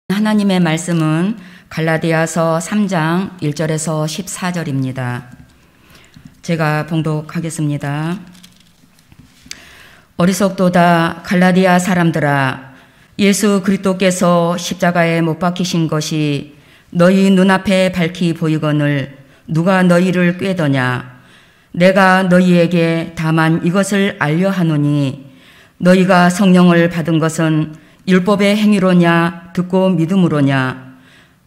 하나님의 말씀은 갈라디아서 3장 1절에서 14절입니다. 제가 봉독하겠습니다. 어리석도다 갈라디아 사람들아, 예수 그리스도께서 십자가에 못 박히신 것이 너희 눈앞에 밝히 보이거늘 누가 너희를 꾀더냐. 내가 너희에게 다만 이것을 알려 하노니 너희가 성령을 받은 것은 율법의 행위로냐 듣고 믿음으로냐.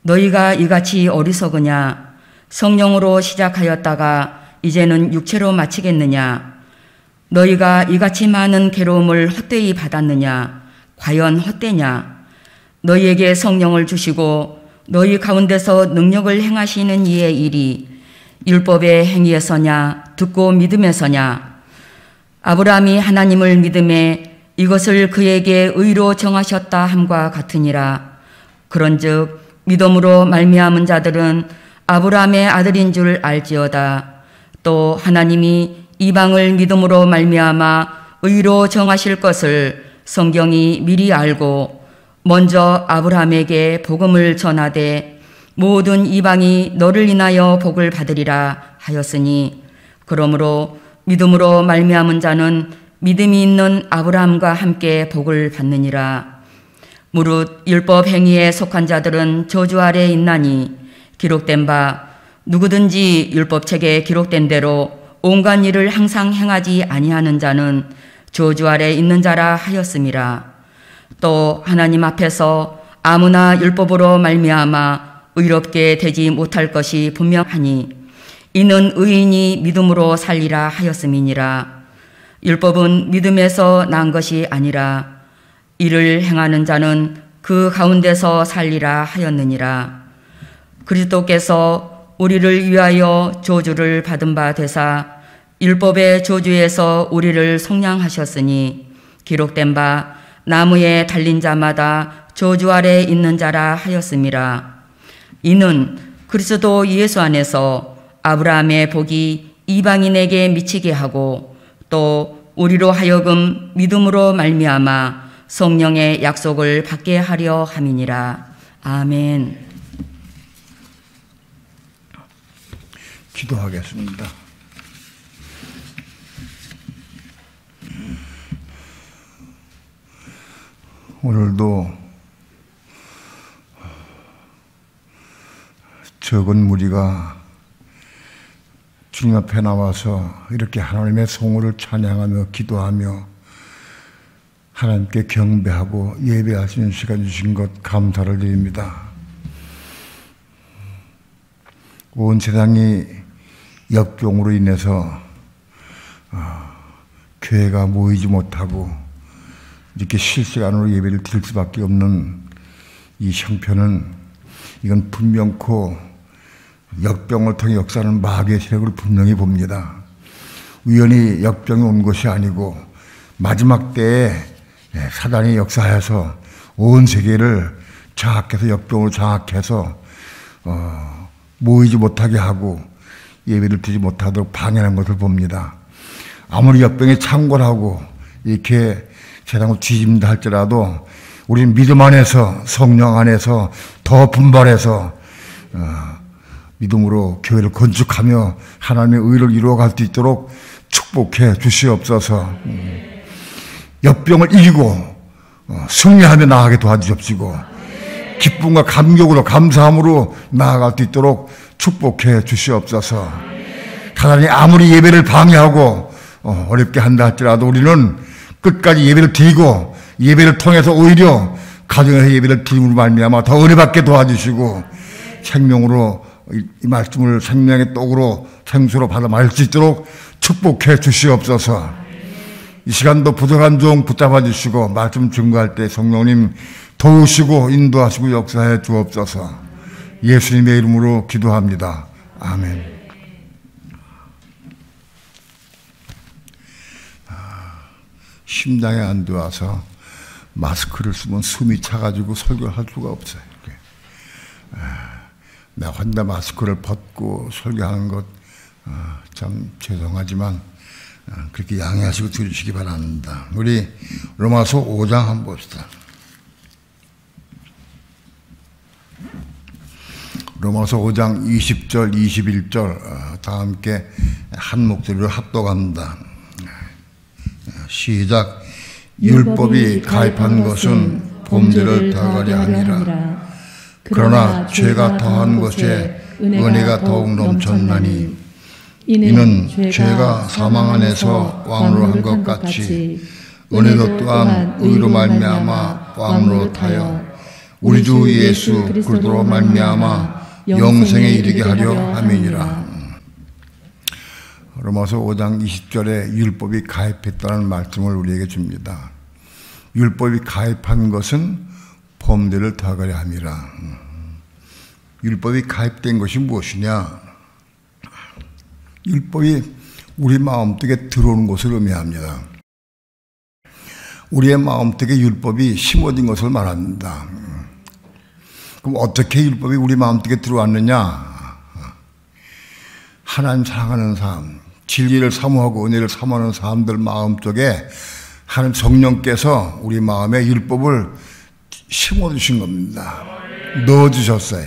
너희가 이같이 어리석으냐. 성령으로 시작하였다가 이제는 육체로 마치겠느냐. 너희가 이같이 많은 괴로움을 헛되이 받았느냐. 과연 헛되냐. 너희에게 성령을 주시고 너희 가운데서 능력을 행하시는 이의 일이 율법의 행위에서냐 듣고 믿음에서냐. 아브라함이 하나님을 믿음에 이것을 그에게 의로 정하셨다 함과 같으니라. 그런즉 믿음으로 말미암은 자들은 아브라함의 아들인 줄 알지어다. 또 하나님이 이방을 믿음으로 말미암아 의로 정하실 것을 성경이 미리 알고 먼저 아브라함에게 복음을 전하되 모든 이방이 너를 인하여 복을 받으리라 하였으니, 그러므로 믿음으로 말미암은 자는 믿음이 있는 아브라함과 함께 복을 받느니라. 무릇 율법 행위에 속한 자들은 저주 아래 있나니 기록된 바 누구든지 율법책에 기록된 대로 온갖 일을 항상 행하지 아니하는 자는 저주 아래 있는 자라 하였음이라. 또 하나님 앞에서 아무나 율법으로 말미암아 의롭게 되지 못할 것이 분명하니 이는 의인이 믿음으로 살리라 하였음이니라. 율법은 믿음에서 난 것이 아니라 이를 행하는 자는 그 가운데서 살리라 하였느니라. 그리스도께서 우리를 위하여 저주를 받은 바 되사 율법의 저주에서 우리를 속량하셨으니 기록된 바 나무에 달린 자마다 저주 아래 있는 자라 하였음이라. 이는 그리스도 예수 안에서 아브라함의 복이 이방인에게 미치게 하고 또 우리로 하여금 믿음으로 말미암아 성령의 약속을 받게 하려 함이니라. 아멘. 기도하겠습니다. 오늘도 적은 무리가 주님 앞에 나와서 이렇게 하나님의 성호를 찬양하며 기도하며 하나님께 경배하고 예배하시는 시간 주신 것 감사를 드립니다. 온 세상이 역병으로 인해서 교회가 모이지 못하고 이렇게 실시간으로 예배를 드릴 수밖에 없는 이 형편은, 이건 분명코 역병을 통해 역사하는 마귀의 세력을 분명히 봅니다. 우연히 역병이 온 것이 아니고 마지막 때에 사단이 역사해서 온 세계를 장악해서, 역병으로 장악해서 모이지 못하게 하고 예배를 드리지 못하도록 방해하는 것을 봅니다. 아무리 역병이 창궐하고 이렇게 세상을 뒤집는다 할지라도 우리는 믿음 안에서, 성령 안에서 더 분발해서 믿음으로 교회를 건축하며 하나님의 의를 이루어갈 수 있도록 축복해 주시옵소서. 역병을 이기고 승리하며 나아가게 도와주십시고 기쁨과 감격으로, 감사함으로 나아갈 수 있도록 축복해 주시옵소서. 사단이 아무리 예배를 방해하고 어렵게 한다 할지라도 우리는 끝까지 예배를 드리고 예배를 통해서 오히려 가정에서 예배를 드림으로 말미암아 더 은혜받게 도와주시고 생명으로 이 말씀을 생명의 떡으로 생수로 받아 마실 수 있도록 축복해 주시옵소서. 이 시간도 부족한 종 붙잡아 주시고 말씀 증거할 때 성령님 도우시고 인도하시고 역사해 주옵소서. 예수님의 이름으로 기도합니다. 아멘. 심장에 안 들어와서 마스크를 쓰면 숨이 차가지고 설교를 할 수가 없어요. 내가 혼자 마스크를 벗고 설교하는 것 참 죄송하지만 그렇게 양해하시고 들으시기 바랍니다. 우리 로마서 5장 한번 봅시다. 로마서 5장 20절, 21절 다 함께 한 목소리로 합독합니다. 시작. 율법이 가입한 것은 범죄를 더하려 함이라. 그러나 죄가 더한 것에 은혜가 더욱 넘쳤나니 이는 죄가 사망 안에서 왕으로 한 것 같이 은혜도 또한 의로 말미암아 왕으로 타여 우리 주 예수 그리스도로 말미암아 영생에 이르게 하려 함이니라. 로마서 5장 20절에 율법이 가입했다는 말씀을 우리에게 줍니다. 율법이 가입한 것은 범죄를 더하려 함이라. 율법이 가입된 것이 무엇이냐? 율법이 우리 마음속에 들어오는 것을 의미합니다. 우리의 마음속에 율법이 심어진 것을 말합니다. 그럼 어떻게 율법이 우리 마음속에 들어왔느냐? 하나님 사랑하는 사람, 진리를 사모하고 은혜를 사모하는 사람들 마음속에 하나님 성령께서 우리 마음에 율법을 심어주신 겁니다. 넣어주셨어요.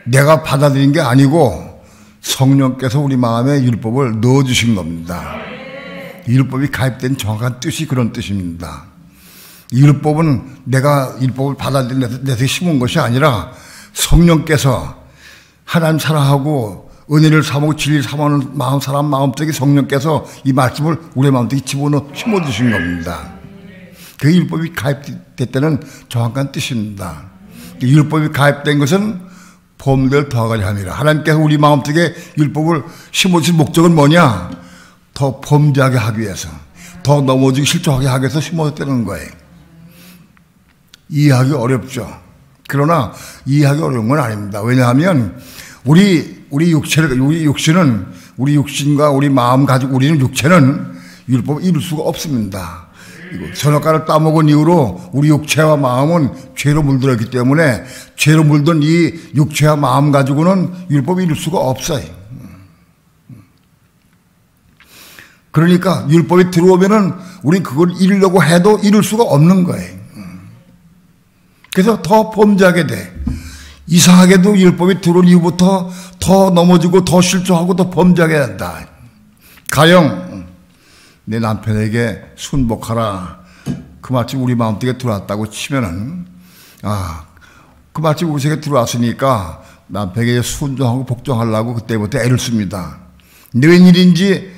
내가 받아들인 게 아니고 성령께서 우리 마음에 율법을 넣어주신 겁니다. 율법이 가입된 정확한 뜻이 그런 뜻입니다. 율법은 내가 율법을 받아들인 데서 심은 것이 아니라 성령께서 하나님 사랑하고 은혜를 사모하고 진리를 사모하는 마음, 사람 마음속에 성령께서 이 말씀을 우리 마음속에 집어넣어 심어주신 겁니다. 그 율법이 가입됐다는 정확한 뜻입니다. 율법이 가입된 것은 범죄를 더하려 함이라. 하나님께서 우리 마음속에 율법을 심어주신 목적은 뭐냐? 더 범죄하게 하기 위해서, 더 넘어지기 실족하게 하기 위해서 심어졌다는 거예요. 이해하기 어렵죠. 그러나 이해하기 어려운 건 아닙니다. 왜냐하면 우리 육신과 우리 마음 가지고 우리는 육체는 율법을 이룰 수가 없습니다. 선악과를 따먹은 이후로 우리 육체와 마음은 죄로 물들었기 때문에 죄로 물든 이 육체와 마음 가지고는 율법을 이룰 수가 없어요. 그러니까 율법이 들어오면은 우린 그걸 이루려고 해도 이룰 수가 없는 거예요. 그래서 더 범죄하게 돼. 이상하게도 율법이 들어온 이후부터 더 넘어지고 더 실족하고 더 범죄하게 된다. 가령 내 남편에게 순복하라. 그 말씀 우리 마음속에 들어왔다고 치면은 그 말씀 우리 속에 들어왔으니까 남편에게 순종하고 복종하려고 그때부터 애를 씁니다. 근데 웬일인지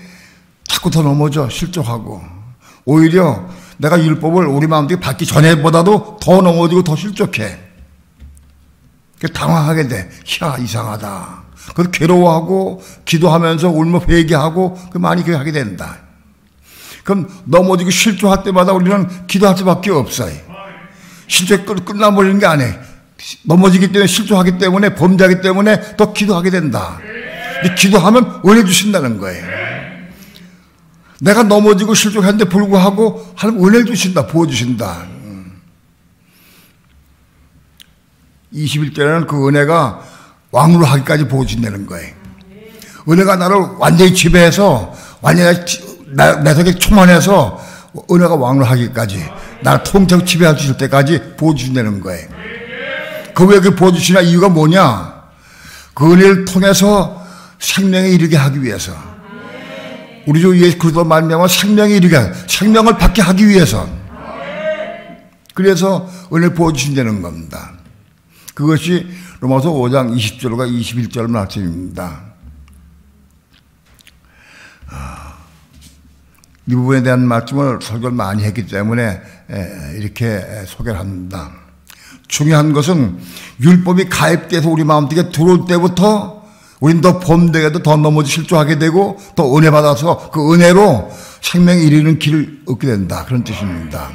자꾸 더 넘어져 실족하고 오히려 내가 율법을 우리 마음속에 받기 전에보다도 더 넘어지고 더 실족해. 당황하게 돼. 이상하다. 그래서 괴로워하고 기도하면서 울며 회개하고 많이 그렇게 하게 된다. 그럼 넘어지고 실족할 때마다 우리는 기도할 수밖에 없어요. 실족이 끝나버리는 게 아니에요. 넘어지기 때문에 실족하기 때문에 범죄하기 때문에 더 기도하게 된다. 근데 기도하면 은혜 주신다는 거예요. 내가 넘어지고 실족했는데 불구하고 하나님 은혜를 주신다. 부어주신다. 21절에는 그 은혜가 왕으로 하기까지 부어준다는 거예요. 은혜가 나를 완전히 지배해서 완전히 내 속에 충만해서 은혜가 왕으로 하기까지 나를 통째로 지배할 수 있을 때까지 부어주신다는 거예요. 그 왜 그 부어주시나 이유가 뭐냐? 그 은혜를 통해서 생명에 이르게 하기 위해서 우리 주 예수 그리스도 말미암아 생명에 이르게 생명을 받게 하기 위해서 그래서 은혜를 부어주신다는 겁니다. 그것이 로마서 5장 20절과 21절 말씀입니다. 이 부분에 대한 말씀을 설교를 많이 했기 때문에 이렇게 소개를 합니다. 중요한 것은 율법이 가입돼서 우리 마음속에 들어올 때부터 우린 더 범죄에도 더 넘어지 실족하게 되고 더 은혜 받아서 그 은혜로 생명에 이르는 길을 얻게 된다. 그런 뜻입니다.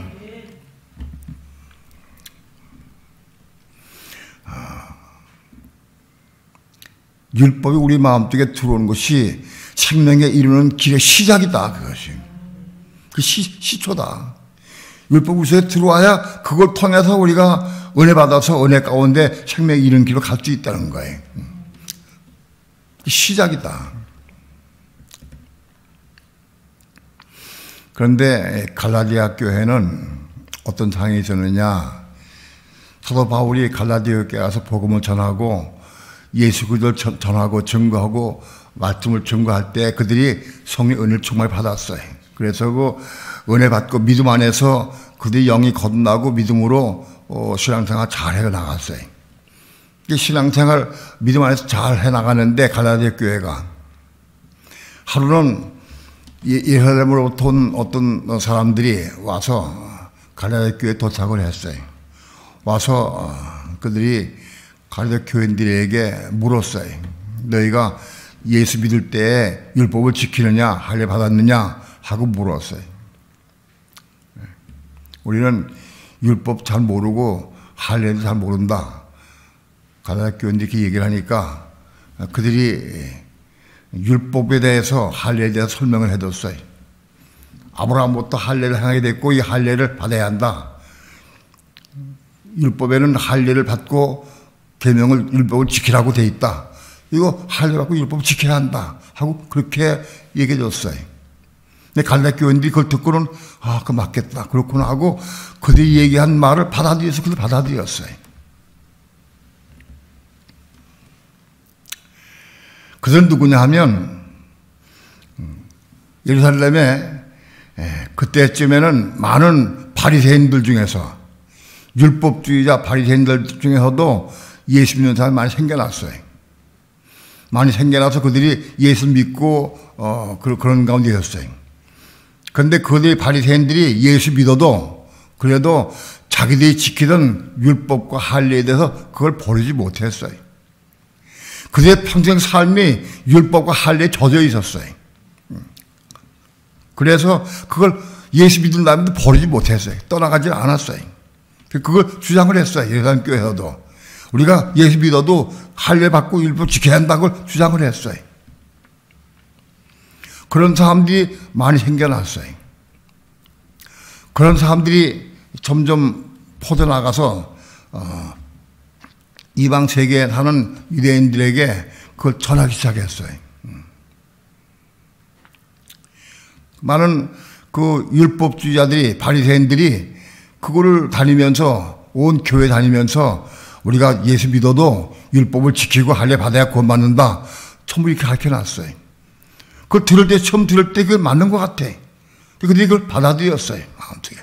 율법이 우리 마음속에 들어오는 것이 생명에 이르는 길의 시작이다. 그것이. 그 시초다. 율법이 우리 속에 들어와야 그걸 통해서 우리가 은혜 받아서 은혜 가운데 생명에 이르는 길로 갈 수 있다는 거예요. 시작이다. 그런데 갈라디아 교회는 어떤 상황이 있었느냐. 사도 바울이 갈라디아 교회에 가서 복음을 전하고 예수 그리스도를 전하고 증거하고 말씀을 증거할 때 그들이 성령의 은혜를 충만히 받았어요. 그래서 그 은혜 받고 믿음 안에서 그들이 영이 거듭나고 믿음으로 신앙생활 잘 해나갔어요. 신앙생활 믿음 안에서 잘 해나가는데 갈라디아 교회가 하루는 예루살렘으로부터 온 어떤 사람들이 와서 갈라디아 교회에 도착을 했어요. 와서 그들이 갈라디아 교인들에게 물었어요. 너희가 예수 믿을 때 율법을 지키느냐 할례 받았느냐 하고 물었어요. 우리는 율법 잘 모르고 할례도 잘 모른다. 갈라디아 교인들이 이렇게 얘기를 하니까 그들이 율법에 대해서 할례에 대해서 설명을 해줬어요. 아브라함부터 할례를 행하게 됐고 이 할례를 받아야 한다. 율법에는 할례를 받고 계명을 율법을 지키라고 돼 있다. 이거 할례 받고 율법을 지켜야 한다 하고 그렇게 얘기해 줬어요. 근데 갈라디아 교인들이 그걸 듣고는 그거 맞겠다 그렇구나 하고 그들이 얘기한 말을 받아들여서 그들 받아들였어요. 그들은 누구냐 하면 예루살렘에 그때쯤에는 많은 바리새인들 중에서 율법주의자 바리새인들 중에서도 예수 믿는 사람이 많이 생겨났어요. 많이 생겨나서 그들이 예수 믿고 그런 가운데였어요. 그런데 그들이 바리새인들이 예수 믿어도 그래도 자기들이 지키던 율법과 할례에 대해서 그걸 버리지 못했어요. 그들의 평생 삶이 율법과 할례에 젖어 있었어요. 그래서 그걸 예수 믿는 사람도 버리지 못했어요. 떠나가지 않았어요. 그걸 주장을 했어요. 예루살렘 교회에서도. 우리가 예수 믿어도 할례 받고 율법 지켜야 한다고 주장을 했어요. 그런 사람들이 많이 생겨났어요. 그런 사람들이 점점 퍼져나가서 이방 세계에 사는 유대인들에게 그걸 전하기 시작했어요. 많은 그 율법주의자들이 바리새인들이 그거를 다니면서 온 교회 다니면서 우리가 예수 믿어도 율법을 지키고 할례 받아야 구원받는다. 전부 이렇게 가르쳐놨어요. 그걸 처음 들을 때 그게 맞는 것 같아. 그들이 그걸 받아들였어요. 마음속에.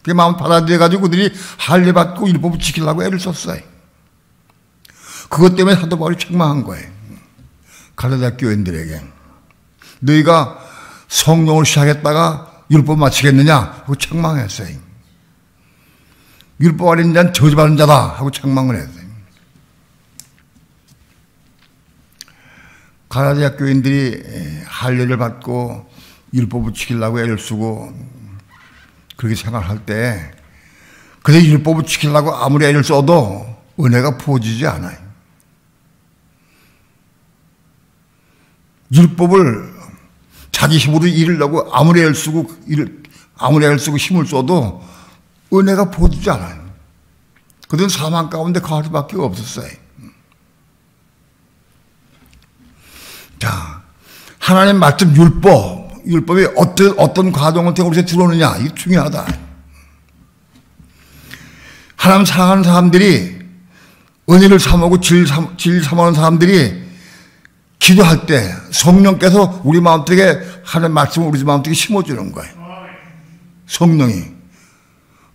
그 마음 받아들여가지고 그들이 할례 받고 율법을 지키려고 애를 썼어요. 그것 때문에 사도 바울이 책망한 거예요. 갈라디아 교인들에게. 너희가 성령을 시작했다가 율법 마치겠느냐? 하고 책망했어요. 율법 아닌 자는 저주받은 자다 하고 책망을 했어요. 갈라디아 교인들이 할례를 받고 율법을 지키려고 애를 쓰고 그렇게 생각할 때 그들이 율법을 지키려고 아무리 애를 써도 은혜가 부어지지 않아요. 율법을 자기 힘으로 이루려고 아무리 애를 쓰고 힘을 써도 은혜가 부어지지 않아요. 그들은 사망 가운데 거할 수밖에 없었어요. 자, 하나님 말씀 율법이 어떤 과정을 통해 우리한테 들어오느냐, 이게 중요하다. 하나님 사랑하는 사람들이 은혜를 삼하고 질 삼하는 사람들이 기도할 때 성령께서 우리 마음속에 하나님 말씀을 우리 마음속에 심어주는 거예요. 성령이.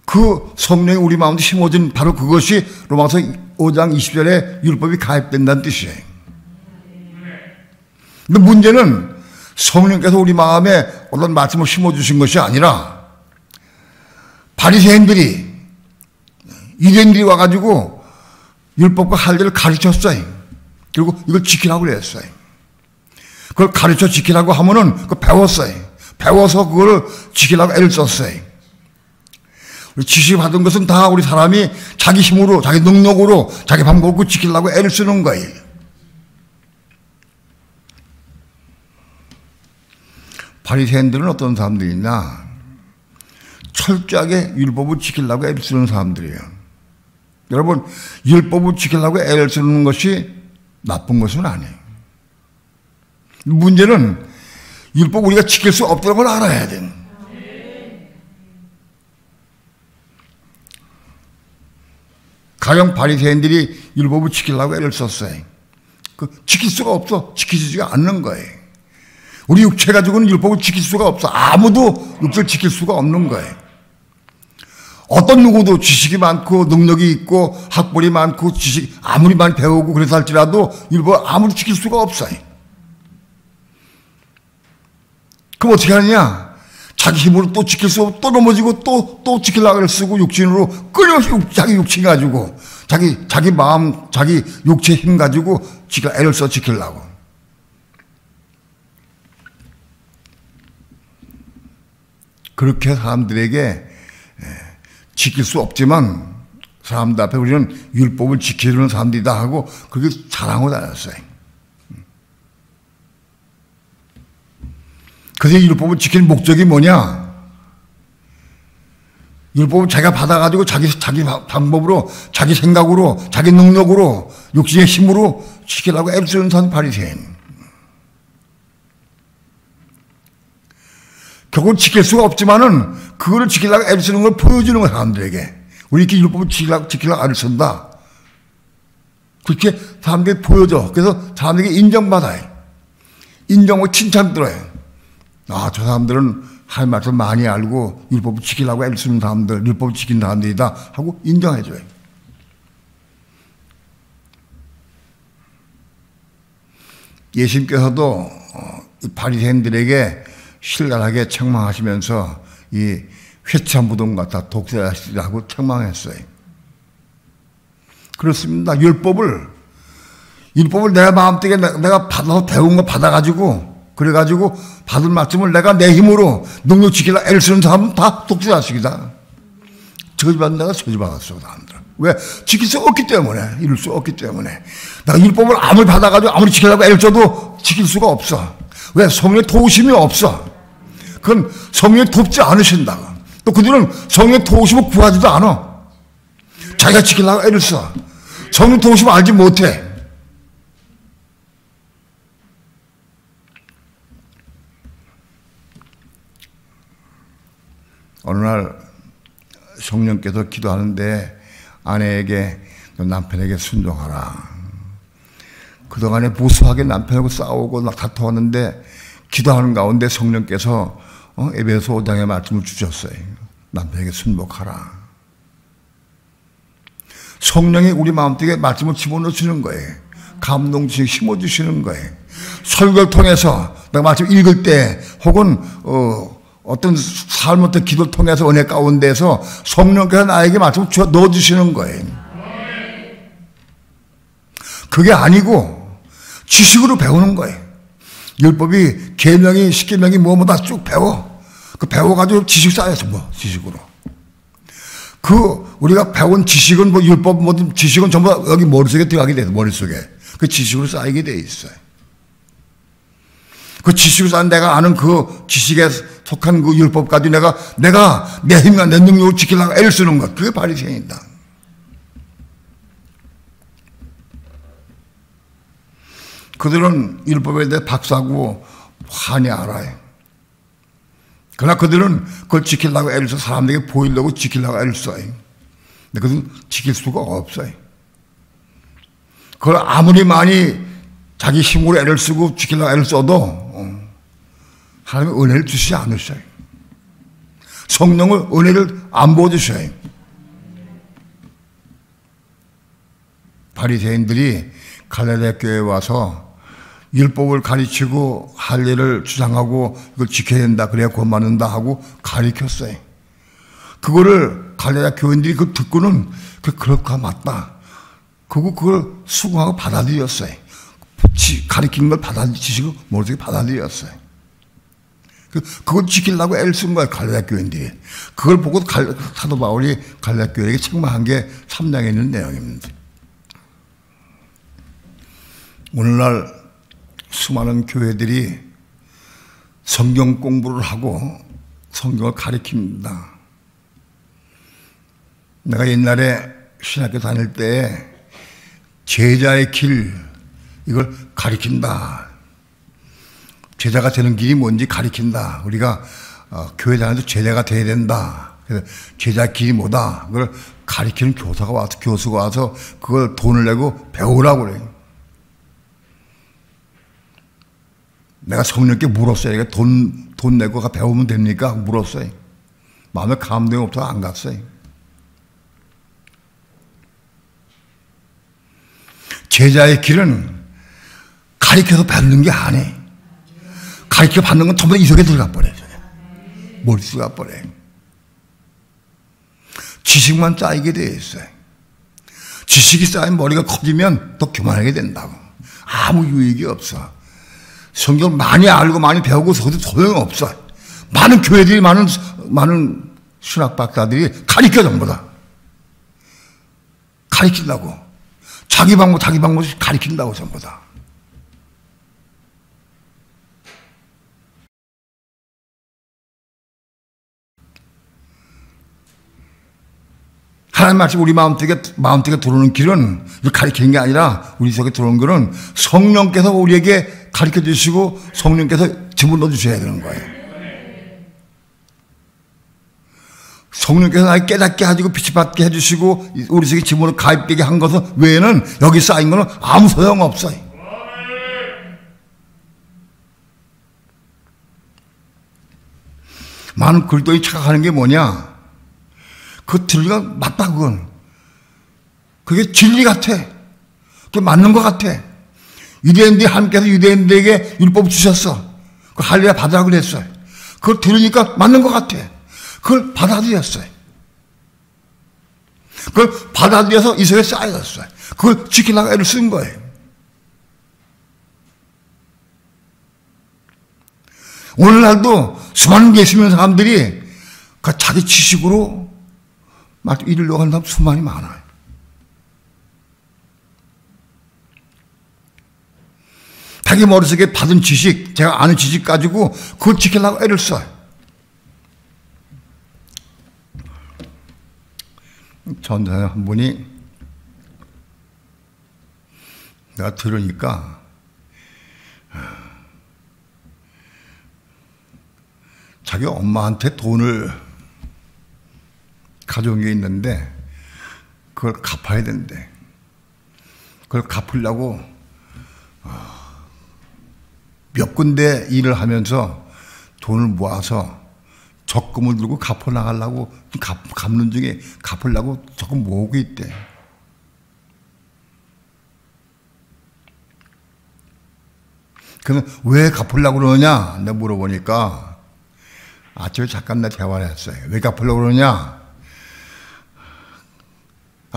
그 성령이 우리 마음속에 심어진 바로 그것이 로마서 5장 20절에 율법이 가입된다는 뜻이에요. 근데 문제는 성령께서 우리 마음에 어떤 말씀을 심어주신 것이 아니라 바리새인들이 유대인들이 와가지고 율법과 할례를 가르쳤어요. 그리고 이걸 지키라고 그랬어요. 그걸 가르쳐 지키라고 하면은 그걸 배웠어요. 배워서 그걸 지키라고 애를 썼어요. 지시 받은 것은 다 우리 사람이 자기 힘으로, 자기 능력으로, 자기 방법으로 지키려고 애를 쓰는 거예요. 바리새인들은 어떤 사람들이냐? 철저하게 율법을 지키려고 애를 쓰는 사람들이에요. 여러분, 율법을 지키려고 애를 쓰는 것이 나쁜 것은 아니에요. 문제는 율법 우리가 지킬 수 없다는 걸 알아야 돼요. 가령 바리새인들이 율법을 지키려고 애를 썼어요. 지킬 수가 없어. 지키지가 않는 거예요. 우리 육체 가지고는 율법을 지킬 수가 없어. 아무도 육체를 지킬 수가 없는 거예요. 어떤 누구도 지식이 많고 능력이 있고 학벌이 많고 지식 아무리 많이 배우고 그래서 할지라도 율법을 아무리 지킬 수가 없어요. 그럼 어떻게 하느냐? 자기 힘으로 또 지킬 수 없고 또 넘어지고 또 지키려고 쓰고 육신으로 끊임없이 자기 육신 가지고 자기 마음 자기 육체 힘 가지고 애를 써 지키려고. 그렇게 사람들에게 지킬 수 없지만 사람들 앞에 우리는 율법을 지키려는 사람들이다 하고 그렇게 자랑하고 다녔어요. 그래서 율법을 지키는 목적이 뭐냐? 율법을 자기가 받아가지고 자기 방법으로 자기 생각으로 자기 능력으로 육신의 힘으로 지키려고 애를 쓰는 사람 바리새인. 결국 지킬 수가 없지만은 그거를 지키려고 애를 쓰는 걸 보여주는 거야 사람들에게. 우리 이렇게 율법을 지키려고 애를 쓴다. 그렇게 사람들이 보여줘. 그래서 사람들에게 인정받아요. 인정하고 칭찬 들어요. 아, 저 사람들은 할 말씀 많이 알고 율법을 지키려고 애를 쓰는 사람들, 율법을 지킨 사람들이다 하고 인정해줘요. 예수님께서도 바리새인들에게 신랄하게 책망하시면서 이 회참 무덤 같아 독세하시라고 책망했어요. 그렇습니다. 율법을 내 마음속에 내가 받아서 배운 거 받아가지고 그래가지고 받은 말씀을 내가 내 힘으로 능력 지키려 애를 쓰는 사람은 다 독세하시기다. 저주받은 내가 저주받았어 사람들. 왜? 지킬 수 없기 때문에. 이룰 수 없기 때문에. 내가 율법을 아무리 받아가지고 아무리 지키려고 애를 써도 지킬 수가 없어. 왜? 성령의 도우심이 없어. 그건 성령이 돕지 않으신다고. 또 그들은 성령의 도우심을 구하지도 않아. 자기가 지키려고 애를 써. 성령 도우심을 알지 못해. 어느 날 성령께서 기도하는데 아내에게 남편에게 순종하라. 그동안에 무수하게 남편하고 싸우고 다투었는데 기도하는 가운데 성령께서 에베소 5장의 말씀을 주셨어요. 남편에게 순복하라. 성령이 우리 마음속에 말씀을 집어넣으시는 거예요. 감동 주시고 심어주시는 거예요. 설교를 통해서 내가 말씀 읽을 때 혹은 어떤 삶부터 기도를 통해서 은혜 가운데서 성령께서 나에게 말씀을 넣어주시는 거예요. 그게 아니고 지식으로 배우는 거예요. 율법이 계명이 십계명이 뭐뭐다 쭉 배워. 그 배워가지고 지식 쌓여서 뭐 지식으로. 그 우리가 배운 지식은 뭐 율법 모든 지식은 전부 여기 머릿속에 들어가게 돼요. 머릿속에 그 지식으로 쌓이게 돼 있어요. 그 지식을 쌓은 내가 아는 그 지식에 속한 그 율법까지 내가 내 힘과 내 능력으로 지키려고 애를 쓰는 것. 그게 바리새인이다. 그들은 율법에 대해 박사고 환히 알아요. 그러나 그들은 그걸 지키려고 애를 써 사람들에게 보이려고 지키려고 애를 써요. 근데 그것은 지킬 수가 없어요. 그걸 아무리 많이 자기 힘으로 애를 쓰고 지키려고 애를 써도 하나님의 은혜를 주시지 않으셔요. 성령을 은혜를 안 부어주셔요. 바리새인들이 갈릴리 교회에 와서 율법을 가르치고 할 일을 주장하고 이걸 지켜야 된다 그래야 구원 받는다 하고 가르쳤어요. 그거를 갈릴리 교인들이 그걸 듣고는 그럴까 맞다. 그걸 수긍하고 받아들였어요. 가르치는 걸 지식을 머릿속에 받아들였어요. 그걸 지키려고 애를 쓴 거예요, 갈릴리 교인들이. 그걸 보고 사도 바울이 갈릴리 교인에게 책망한 게 3장에 있는 내용입니다. 오늘날 수많은 교회들이 성경 공부를 하고 성경을 가르칩니다. 내가 옛날에 신학교 다닐 때 제자의 길, 이걸 가르친다. 제자가 되는 길이 뭔지 가르친다. 우리가 교회 다니면서 제자가 돼야 된다. 그래서 제자 길이 뭐다. 그걸 가르치는 교수가 와서 그걸 돈을 내고 배우라고 그래요. 내가 성령께 물었어요. 이게 돈 내고 배우면 됩니까? 물었어요. 마음에 감동이 없어서 안 갔어요. 제자의 길은 가르쳐서 받는 게 아니에요. 가르쳐 받는 건 전부 다 이속에 들어가 버려요. 머릿수가 버려요. 지식만 쌓이게 되어 있어요. 지식이 쌓인 머리가 커지면 더 교만하게 된다고. 아무 유익이 없어. 성경을 많이 알고 많이 배우고 소용없어. 많은 교회들이 많은 신학 박사들이 가르쳐 전부 다. 가르친다고. 자기 방법 가르친다고 전부 다. 하나님 말씀 우리 마음속에 들어오는 길은 가르치는 게 아니라 우리 속에 들어오는 길은 성령께서 우리에게 가르쳐 주시고 성령께서 집어넣어 주셔야 되는 거예요. 성령께서 나를 깨닫게 해주고 빛이 받게 해주시고 우리 속에 집어넣어 가입되게 한 것은 외에는 여기 쌓인 거는 아무 소용없어요. 많은 글도이 착각하는 게 뭐냐? 그 진리가 맞다, 그건. 그게 진리 같아. 그게 맞는 것 같아. 유대인들이 하나님께서 유대인들에게 율법을 주셨어. 그 할례야 받으라고 그랬어요. 그걸 들으니까 맞는 것 같아. 그걸 받아들였어요. 그걸 받아들여서 이 속에 쌓여졌어요. 그걸 지키려고 애를 쓴 거예요. 오늘날도 수많은 예수 믿는 사람들이 자기 지식으로 이루려고 하는 사람 수많이 많아요. 자기 머릿속에 받은 지식, 제가 아는 지식 가지고 그걸 지키려고 애를 써요. 전사님 한 분이 내가 들으니까 자기 엄마한테 돈을 가져온 게 있는데 그걸 갚아야 된대. 그걸 갚으려고 몇 군데 일을 하면서 돈을 모아서 적금을 들고 갚아 나가려고 갚는 중에 갚으려고 적금 모으고 있대. 그러면 왜 갚으려고 그러냐? 내가 물어보니까 아침에 잠깐 내 대화를 했어요. 왜 갚으려고 그러냐?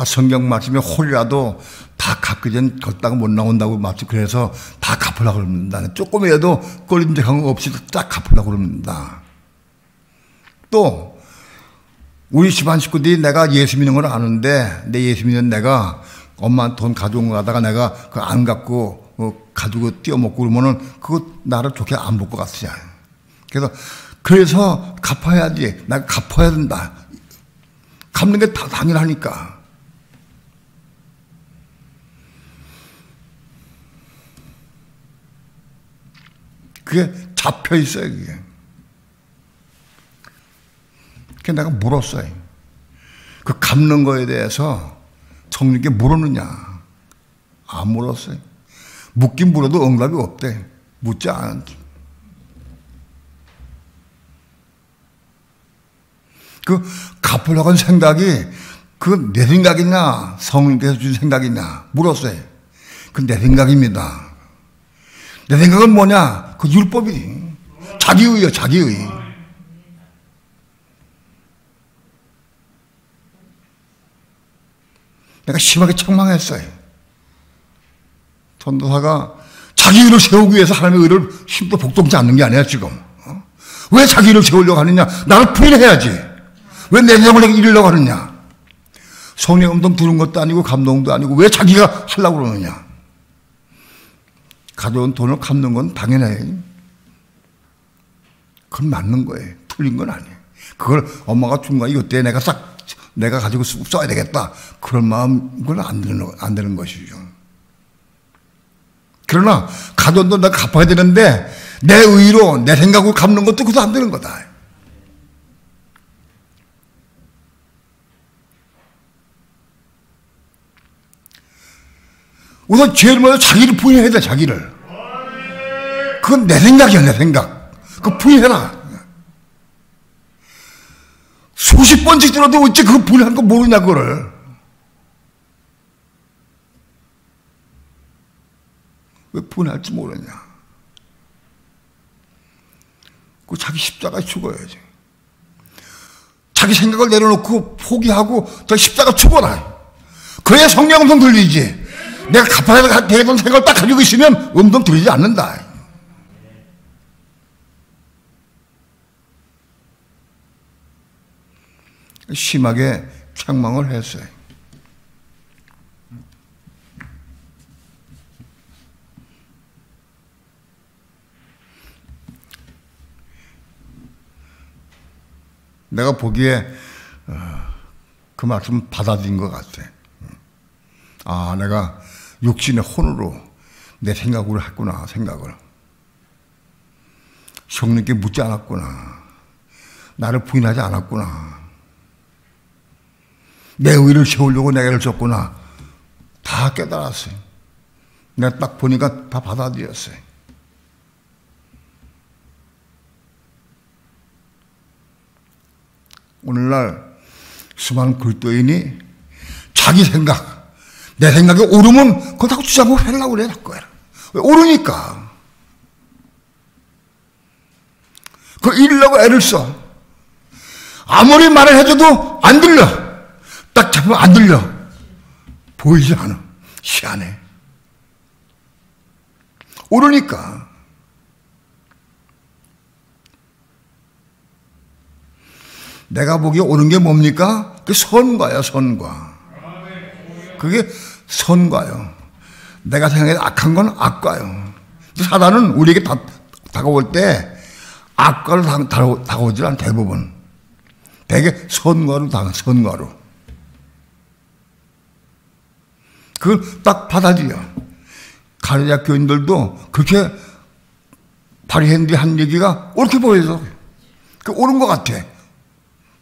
성경 말씀에 홀이라도 다 갚기 전 걷다가 못 나온다고 말씀 그래서 다 갚으려고 그럽니다. 조금이라도 꺼림직한 거 없이 딱 갚으려고 그럽니다. 또 우리 집안 식구들이 내가 예수 믿는 걸 아는데 내 예수 믿는 내가 엄마 돈 가져온 거 하다가 내가 그거 안 갖고 가지고 띄어먹고 그러면은 그거 나를 좋게 안 볼 것 같으잖아요. 그래서 갚아야지. 내가 갚아야 된다. 갚는 게 다 당연하니까. 그게 잡혀 있어요, 그게. 그래서 내가 물었어요. 그 갚는 거에 대해서 성령께 물었느냐? 안 물었어요. 묻긴 물어도 응답이 없대. 묻지 않았지. 그 갚으려고 한 생각이 그 내 생각이냐 성령께서 준 생각이냐 물었어요. 그 내 생각입니다. 내 생각은 뭐냐? 그 율법이 자기의요, 자기의. 내가 심하게 책망했어요. 전도사가 자기 의를 세우기 위해서 하나님의 의를 힘도 복동치 않는 게 아니야 지금. 왜 자기 의를 세우려고 하느냐? 나를 부인해야지. 왜 내 생각을 이루려고 하느냐? 성령 음성 들은 것도 아니고 감동도 아니고 왜 자기가 하려고 그러느냐? 가져온 돈을 갚는 건 당연해. 그건 맞는 거예요. 틀린 건 아니에요. 그걸 엄마가 준 거 이것 때문에 내가 가지고 써야 되겠다. 그런 마음은 안 되는 것이죠. 그러나 가져온 돈 내가 갚아야 되는데 내 의로 내 생각으로 갚는 것도 그것도 안 되는 거다. 우선 제일 먼저 자기를 부인해야 돼, 자기를. 그건 내 생각이야, 내 생각. 그거 부인해라. 수십 번씩 들어도 어째 그거 부인한 거 모르냐, 그거를. 왜 부인할지 모르냐. 그 자기 십자가에 죽어야지. 자기 생각을 내려놓고 포기하고 저 십자가 죽어라. 그래야 성령 음성 들리지. 내가 갚아야 되겠다는 생각을 딱 가지고 있으면 음성 들리지 않는다. 심하게 책망을 했어요. 내가 보기에 그 말씀 받아들인 것 같아. 아, 내가 육신의 혼으로 내 생각으로 했구나, 생각을. 성령께 묻지 않았구나. 나를 부인하지 않았구나. 내 의를 세우려고 내가 애를 썼구나. 다 깨달았어요. 내가 딱 보니까 다 받아들였어요. 오늘날 수많은 그리스도인이 자기 생각, 내 생각이 옳으면 그거 다 주장하고 하려고 그래, 자꾸. 왜 옳으니까. 그걸 이기려고 애를 써. 아무리 말을 해줘도 안 들려. 딱 잡으면 안 들려. 보이지 않아. 희한해. 옳으니까. 내가 보기에 옳은 게 뭡니까? 그게 선과야, 선과. 그게 선과요. 내가 생각해 악한 건 악과요. 사단은 우리에게 다가올 때 악과로 다가오질 않아, 대부분. 되게 선과로 다가, 선과로. 그걸 딱 받아들여. 가르디아 교인들도 그렇게 바리새인들이 한 얘기가 옳게 보여서 그 옳은 것 같아.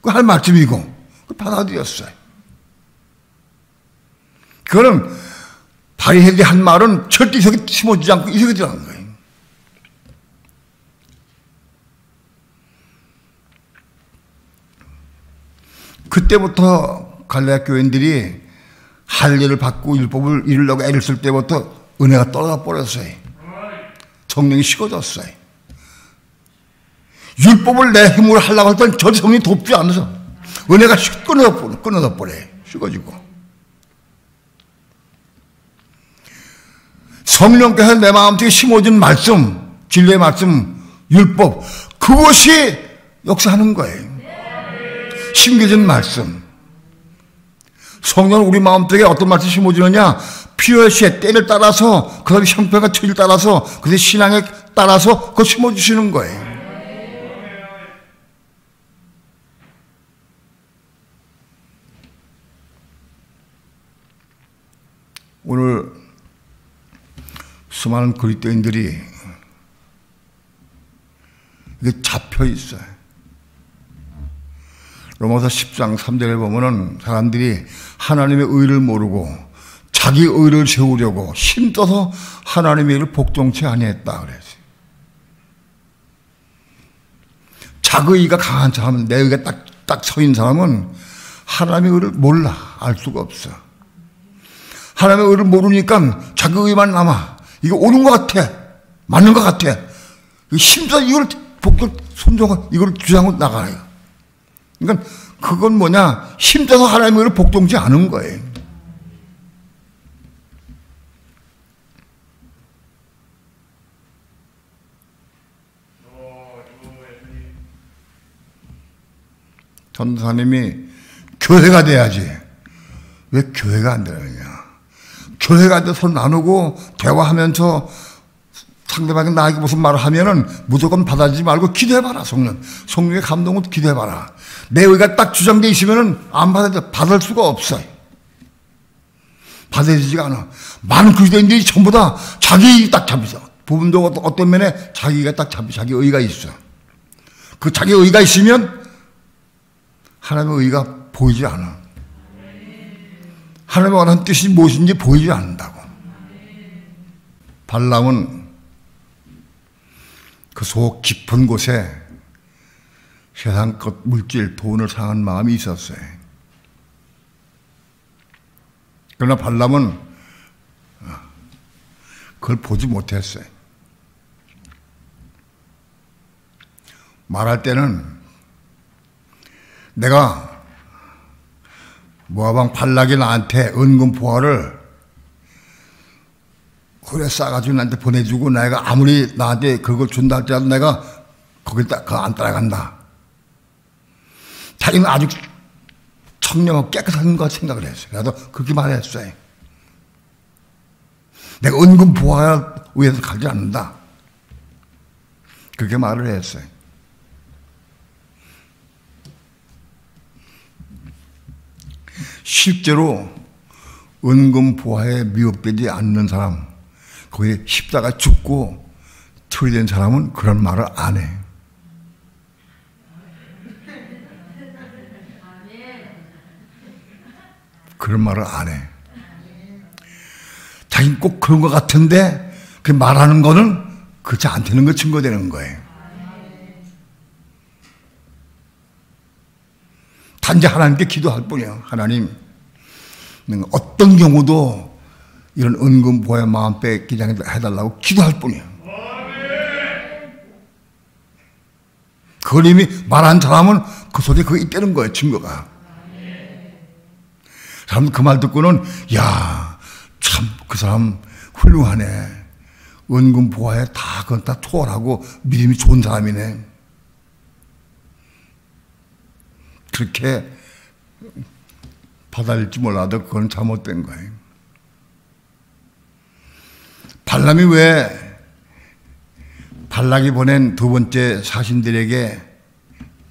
그 할 말씀이고 그 받아들였어요. 그거는 바리새인들이 한 말은 절대 이석에 심어지지 않고 이석에 들어간 거예요. 그때부터 갈라디아 교인들이 할례를 받고 율법을 이루려고 애를 쓸 때부터 은혜가 떨어져 버렸어요. 성령이 식어졌어요. 율법을 내 힘으로 하려고 할 땐 저 성령이 돕지 않아서 은혜가 끊어져 버려요. 식어지고. 성령께서 내 마음속에 심어진 말씀, 진리의 말씀, 율법, 그것이 역사하는 거예요. 심겨진 말씀. 성령은 우리 마음속에 어떤 말씀이 심어지느냐? 필요의 시에 때를 따라서, 그 다음에 형편과 처지를 따라서, 그 다음에 신앙에 따라서 그걸 심어주시는 거예요. 오늘 수많은 그리스도인들이 이게 잡혀 있어요. 로마서 10장 3절에 보면은 사람들이 하나님의 의를 모르고 자기 의를 세우려고 힘써서 하나님의 의를 복종치 아니했다 그랬어요. 자기 의가 강한 사람은, 내 의가 딱 서 있는 사람은 하나님의 의를 몰라. 알 수가 없어. 하나님의 의를 모르니까 자기 의만 남아. 이거 옳은 것 같아. 맞는 것 같아. 힘써 이걸 손정하고 이걸 주장하고 나가요. 그러니까 그건 뭐냐? 힘써서 하나님의 의를 복종치 않은 거예요. 전도사님이 교회가 돼야지. 왜 교회가 안 되느냐? 교회가 돼서 나누고 대화하면서 상대방이 나에게 무슨 말을 하면은 무조건 받아들이지 말고 기도해봐라. 성령의 감동을 기도해봐라. 내 의가 딱 주장되어 있으면은 안 받을 수가 없어요. 받아들이지가 않아. 많은 그리스도인들이 전부 다 자기 의가 딱 잡히죠. 부분도 어떤 면에 자기가 딱 잡히, 자기 의가 있어. 그 자기 의가 있으면 하나님의 의가 보이지 않아. 하나님의 원하는 뜻이 무엇인지 보이지 않는다고. 발람은 그 속 깊은 곳에 세상 것, 물질, 돈을 사랑하는 마음이 있었어요. 그러나 발람은 그걸 보지 못했어요. 말할 때는 내가 모압 왕 발락이 나한테 은금 보화를 그래 싸가지고 나한테 보내주고 내가 아무리 나한테 그걸 준다 할지라도 내가 거길 안 따라간다. 자기는 아주 청렴하고 깨끗한 것 생각을 했어요. 그래서 그렇게 말했어요. 내가 은금 보화 위해서 가지 않는다. 그렇게 말을 했어요. 실제로 은금 보화에 미혹되지 않는 사람, 거기에 십자가 죽고 처리된 사람은 그런 말을 안 해. 그런 말을 안 해. 자기는 꼭 그런 것 같은데 그 말하는 거는 그렇지 않다는 거 증거되는 거예요. 단지 하나님께 기도할 뿐이에요. 하나님, 어떤 경우도 이런 은금 보호의 마음 뺏기지 않게 해달라고 기도할 뿐이에요. 그걸 이미 말한 사람은 그 속에 그게 있다는 거예요. 증거가. 사람은 그 말 듣고는 야, 참 그 사람 훌륭하네. 은금 보호에 다 그건 다 초월하고 믿음이 좋은 사람이네. 그렇게 받아들일지 몰라도 그건 잘못된 거예요. 발람이 왜 발락이 보낸 두 번째 사신들에게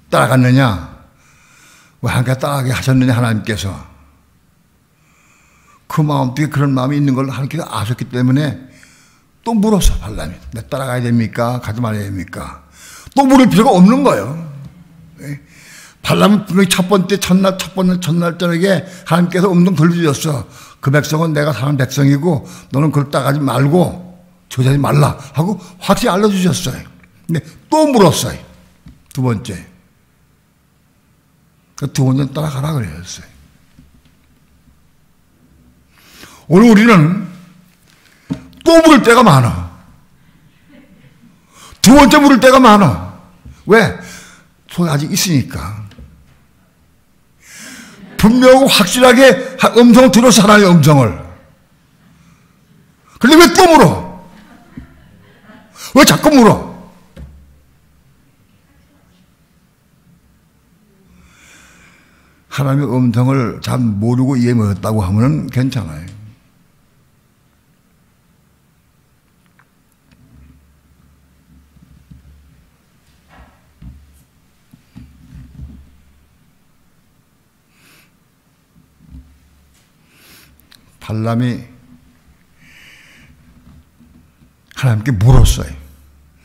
따라갔느냐? 왜 하나님께 따라가게 하셨느냐? 하나님께서 그 마음속에 그런 마음이 있는 걸 하나님께서 아셨기 때문에 또 물었어. 발람이 내 따라가야 됩니까? 가지 말아야 됩니까? 또 물을 필요가 없는 거예요. 발람은 분명히 첫날 저녁에 하나님께서 음성 들려주셨어. 그 백성은 내가 사는 백성이고 너는 그걸 따라가지 말고 저지하지 말라 하고 확실히 알려주셨어요. 근데 또 물었어요. 두 번째. 그 두 번째는 따라가라 그랬어요. 오늘 우리는 또 물을 때가 많아. 두 번째 물을 때가 많아. 왜? 속에 아직 있으니까. 분명하고 확실하게 음성을 들어서 하나님의 음성을. 그런데 왜 또 물어? 왜 자꾸 물어? 하나님의 음성을 잘 모르고 이해 못했다고 하면 괜찮아요. 발람이 하나님께 물었어요.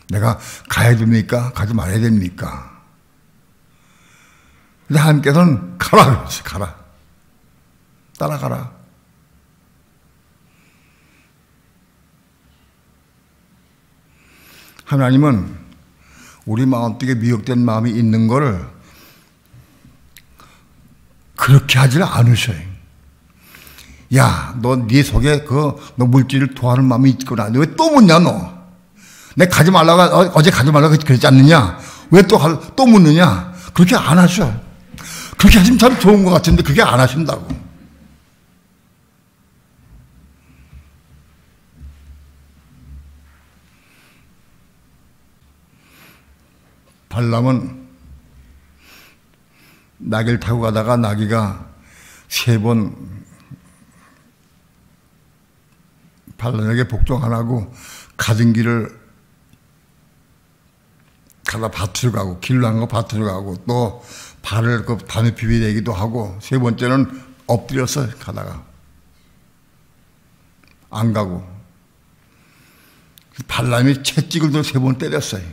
내가 가야 됩니까? 가지 말아야 됩니까? 근데 하나님께서는 가라 그랬어요. 가라. 따라가라. 하나님은 우리 마음속에 미혹된 마음이 있는 거를 그렇게 하지 않으셔요. 야, 너 네 속에 너 물질을 토하는 마음이 있구나. 너 왜 또 묻냐, 너? 내가 가지 말라고, 어제 가지 말라고 그랬지 않느냐? 왜 또 묻느냐? 그렇게 안 하셔. 그렇게 하시면 참 좋은 것 같은데 그게 안 하신다고. 발람은 나귀를 타고 가다가 나귀가 3번 발람에게 복종 안 하고 가진 길을 가다 밭으로 가고 길로 간 거 밭으로 가고 또 발을 그 밤에 비비대기도 하고 3번째는 엎드려서 가다가 안 가고 발람이 채찍을 들어 3번 때렸어요.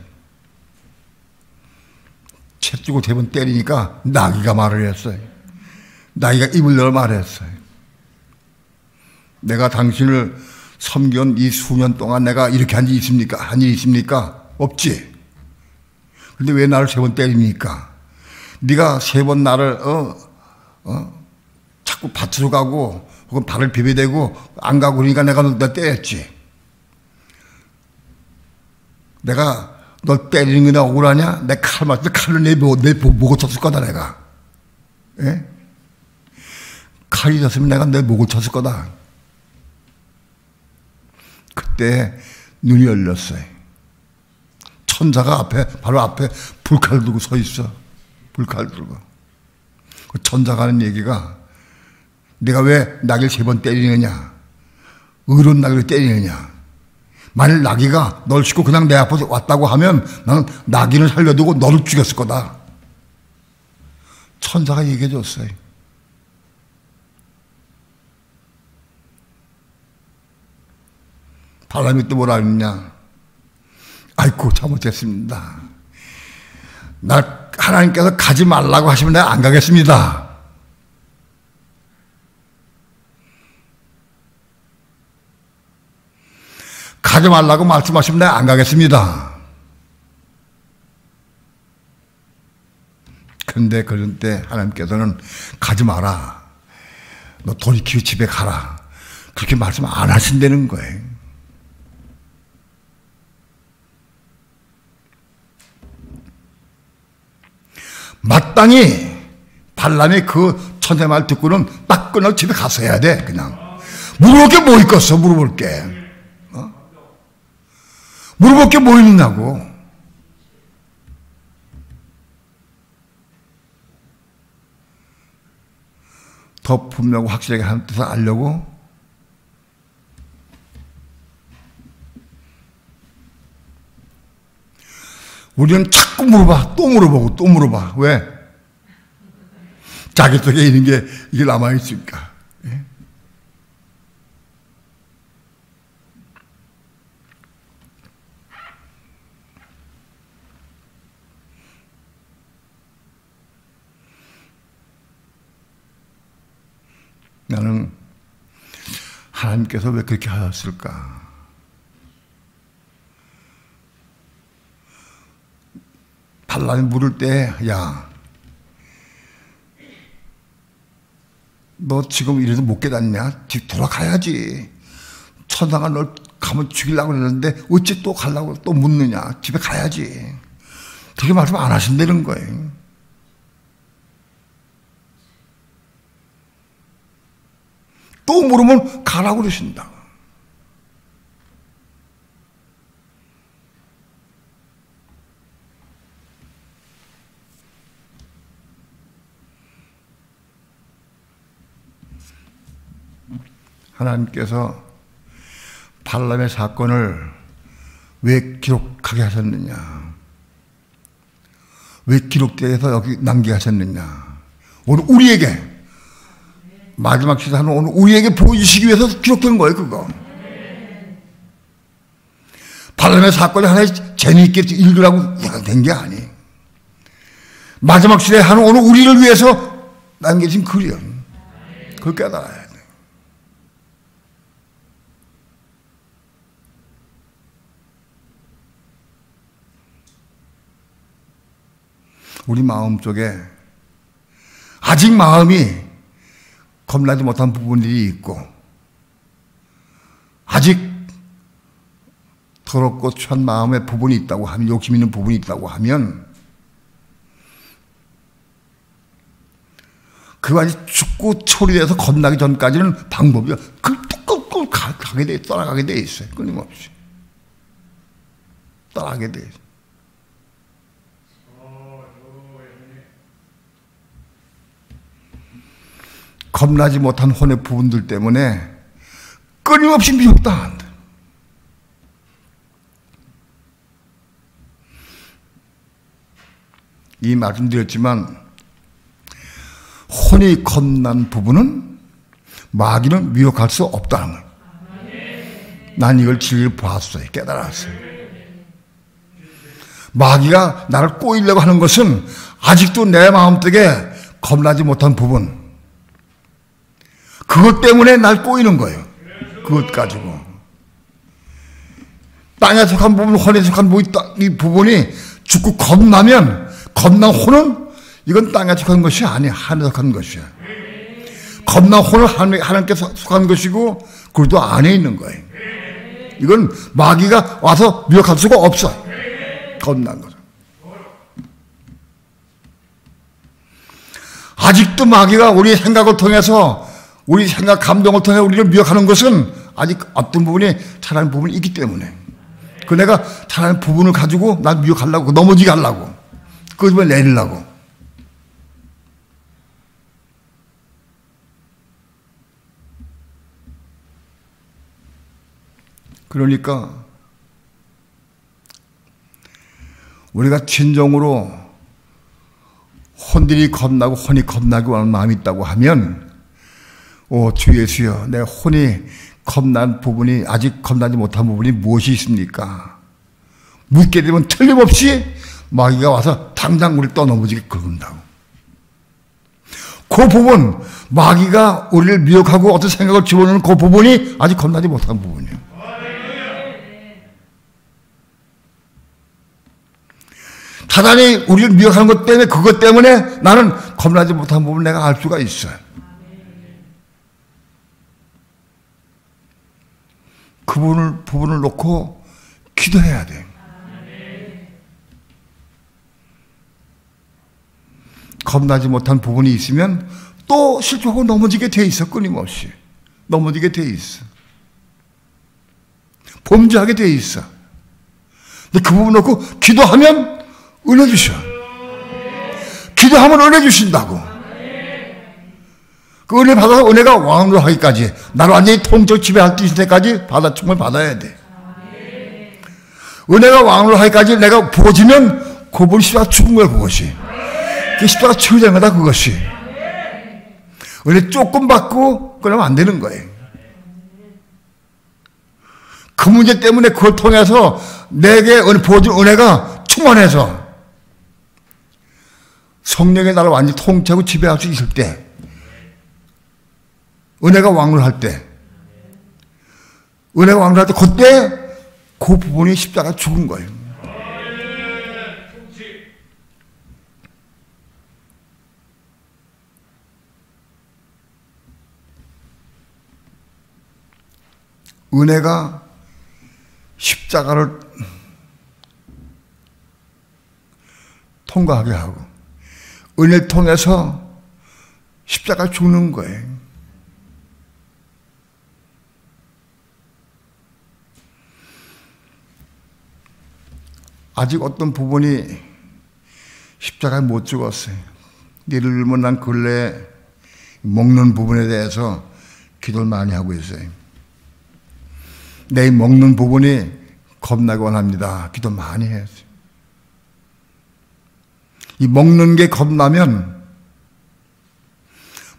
채찍을 3번 때리니까 나귀가 말을 했어요. 나귀가 입을 열어 말했어요. 내가 당신을 섬겨온 이 수년 동안 내가 이렇게 한 일이 있습니까? 한 일이 있습니까? 없지. 근데 왜 나를 3번 때립니까? 네가 3번 나를 자꾸 밭으로 가고 혹은 발을 비벼대고 안 가고 그러니까 내가 너 때렸지. 내가 너 때리는 게 나 억울하냐? 내 칼 맞을 때 칼로 내 목을 쳤을 거다 내가. 예? 칼이 졌으면 내가 내 목을 쳤을 거다. 그때 눈이 열렸어요. 천사가 바로 앞에 불칼 들고 서 있어. 불칼 들고. 그 천사가 하는 얘기가 내가 왜 나귀를 3번 때리느냐? 의로운 나귀를 때리느냐? 만일 나귀가 널 싣고 그냥 내 앞에 왔다고 하면 나는 나귀를 살려두고 너를 죽였을 거다. 천사가 얘기해 줬어요. 발람이 또 뭐라 했냐? 아이고 잘못했습니다. 날 하나님께서 가지 말라고 하시면 내가 안 가겠습니다. 가지 말라고 말씀하시면 내가 안 가겠습니다. 그런데 그런 때 하나님께서는 가지 마라. 너 돌이키고 집에 가라. 그렇게 말씀 안 하신다는 거예요. 마땅히 발람의 그 천사 말 듣고는 딱 끊어 집에 가서 해야 돼. 그냥 물어볼 게 뭐 있겠어. 물어볼 게 물어볼 게 뭐 있느냐고. 더 분명하고 확실하게 하는 뜻을 알려고 우리는 자꾸 물어봐. 또 물어보고 또 물어봐. 왜? 자기 속에 있는 게 이게 남아있으니까. 예? 나는 하나님께서 왜 그렇게 하셨을까? 발람이 물을 때, 야, 너 지금 이래서 못 깨닫냐? 집 돌아가야지. 천사가 널 가면 죽이려고 그러는데 어찌 또 가려고 또 묻느냐? 집에 가야지. 그렇게 말씀 안 하신다는 거예요. 또 물으면 가라고 그러신다. 하나님께서 발람의 사건을 왜 기록하게 하셨느냐? 왜 기록돼서 여기 남게 하셨느냐? 오늘 우리에게 마지막 시사는 오늘 우리에게 보여주시기 위해서 기록된 거예요. 그거 발람의 사건을 하나의 재미있게 읽으라고 된 게 아니. 마지막 시대에 하는 오늘 우리를 위해서 남겨진 글이요. 그걸 깨달아야 돼. 우리 마음 속에 아직 마음이 겁나지 못한 부분들이 있고 아직 더럽고 추한 마음의 부분이 있다고 하면, 욕심 있는 부분이 있다고 하면 그것이 죽고 처리돼서 겁나기 전까지는 방법이 꾹꾹꾹 가게 돼, 떠나가게 돼 있어요. 끊임없이 떠나게 돼 있어요. 겁나지 못한 혼의 부분들 때문에 끊임없이 미혹당한다. 이 말씀드렸지만 혼이 겁난 부분은 마귀는 미혹할 수 없다는 거예요. 난 이걸 진리를 보았어요. 깨달았어요. 마귀가 나를 꼬이려고 하는 것은 아직도 내 마음속에 겁나지 못한 부분, 그것 때문에 날 꼬이는 거예요. 그것 가지고 땅에 속한 부분, 혼에 속한 이 부분이 죽고 겁나면 겁난 혼은 이건 땅에 속한 것이 아니야. 하늘에 속한 것이야. 겁난 혼은 하나님께 속한 것이고 그것도 안에 있는 거예요. 이건 마귀가 와서 미혹할 수가 없어. 겁난 거죠. 아직도 마귀가 우리 생각을 통해서 우리 생각 감동을 통해 우리를 미혹하는 것은 아직 어떤 부분이 잘하는 부분이 있기 때문에 그 내가 잘하는 부분을 가지고 난 미혹하려고 넘어지게 하려고 그 집에 내리려고 그러니까 우리가 진정으로 혼들이 겁나고 혼이 겁나기 원하는 마음이 있다고 하면 주 예수여 내 혼이 겁난 부분이 아직 겁나지 못한 부분이 무엇이 있습니까? 묻게 되면 틀림없이 마귀가 와서 당장 우리를 떠넘어지게 긁는다고. 그 부분 마귀가 우리를 미혹하고 어떤 생각을 집어넣는 그 부분이 아직 겁나지 못한 부분이에요. 사단이 우리를 미혹하는 것 때문에 그것 때문에 나는 겁나지 못한 부분을 내가 알 수가 있어요. 그 부분을 놓고 기도해야 돼요. 겁나지 못한 부분이 있으면 또 실족하고 넘어지게 돼 있어. 끊임없이 넘어지게 돼 있어. 범죄하게 돼 있어. 근데 그 부분 놓고 기도하면 은혜 주셔. 기도하면 은혜 주신다고. 그 은혜 받아서 은혜가 왕으로 하기까지 나를 완전히 통째로 지배할 수 있을 때까지 충분히 받아야 돼. 은혜가 왕으로 하기까지 내가 부어지면 그분이 십자가 죽은 거야. 그것이 그 십자가 치유된 거다. 그것이 은혜 조금 받고 그러면 안 되는 거예요. 그 문제 때문에 그걸 통해서 내게 부어진 은혜가 충만해서 성령의 나를 완전히 통치하고 지배할 수 있을 때 은혜가 왕을 할 때 은혜가 왕을 할 때 그때 그 부분이 십자가 죽은 거예요. 은혜가 십자가를 통과하게 하고 은혜를 통해서 십자가 죽는 거예요. 아직 어떤 부분이 십자가에 못 죽었어요. 예를 들면 난 근래에 먹는 부분에 대해서 기도를 많이 하고 있어요. 내 먹는 부분이 겁나게 원합니다. 기도 많이 했어요. 이 먹는 게 겁나면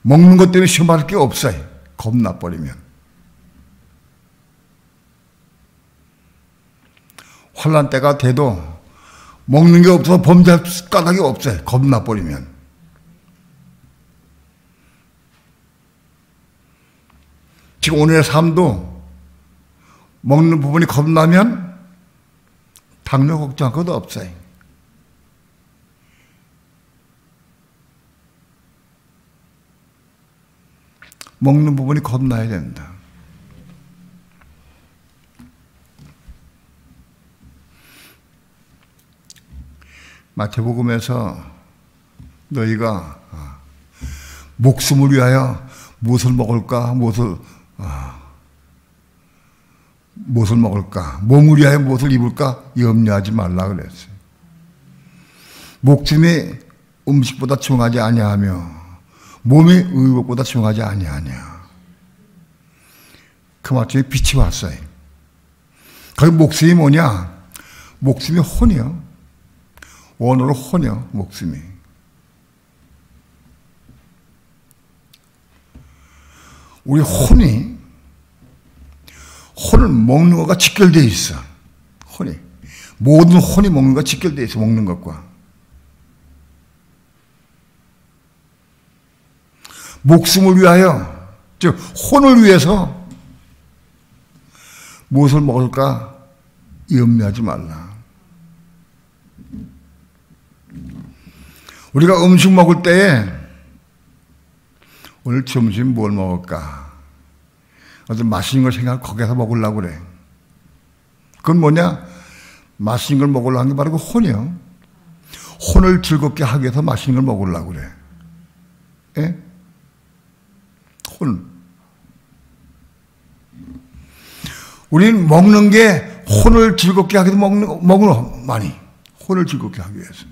먹는 것 때문에 시험할 게 없어요. 겁나버리면. 환난 때가 돼도 먹는 게 없어서 범죄할 까닭이 없어요. 겁나버리면. 지금 오늘의 삶도 먹는 부분이 겁나면 당뇨 걱정할 것도 없어요. 먹는 부분이 겁나야 된다. 마태복음에서 너희가 목숨을 위하여 무엇을 먹을까, 무엇을 먹을까, 몸을 위하여 무엇을 입을까 염려하지 말라 그랬어요. 목숨이 음식보다 중하지 아니하며 몸이 의복보다 중하지 아니하냐. 그 말씀에 빛이 왔어요. 거기 목숨이 뭐냐? 목숨이 혼이요. 원어로 혼이요. 목숨이. 우리 혼을 먹는 것과 직결되어 있어. 혼이. 모든 혼이 먹는 것과 직결되어 있어. 먹는 것과. 목숨을 위하여, 즉 혼을 위해서 무엇을 먹을까 염려하지 말라. 우리가 음식 먹을 때에 오늘 점심 뭘 먹을까? 어떤 맛있는 걸 생각하고 거기서 먹으려고 그래. 그건 뭐냐? 맛있는 걸 먹으려고 하는 게 바로 그 혼이요. 혼을 즐겁게 하기 위해서 맛있는 걸 먹으려고 그래. 예? 혼. 우리는 먹는 게 혼을 즐겁게 하기 위해서 먹는 많이. 혼을 즐겁게 하기 위해서.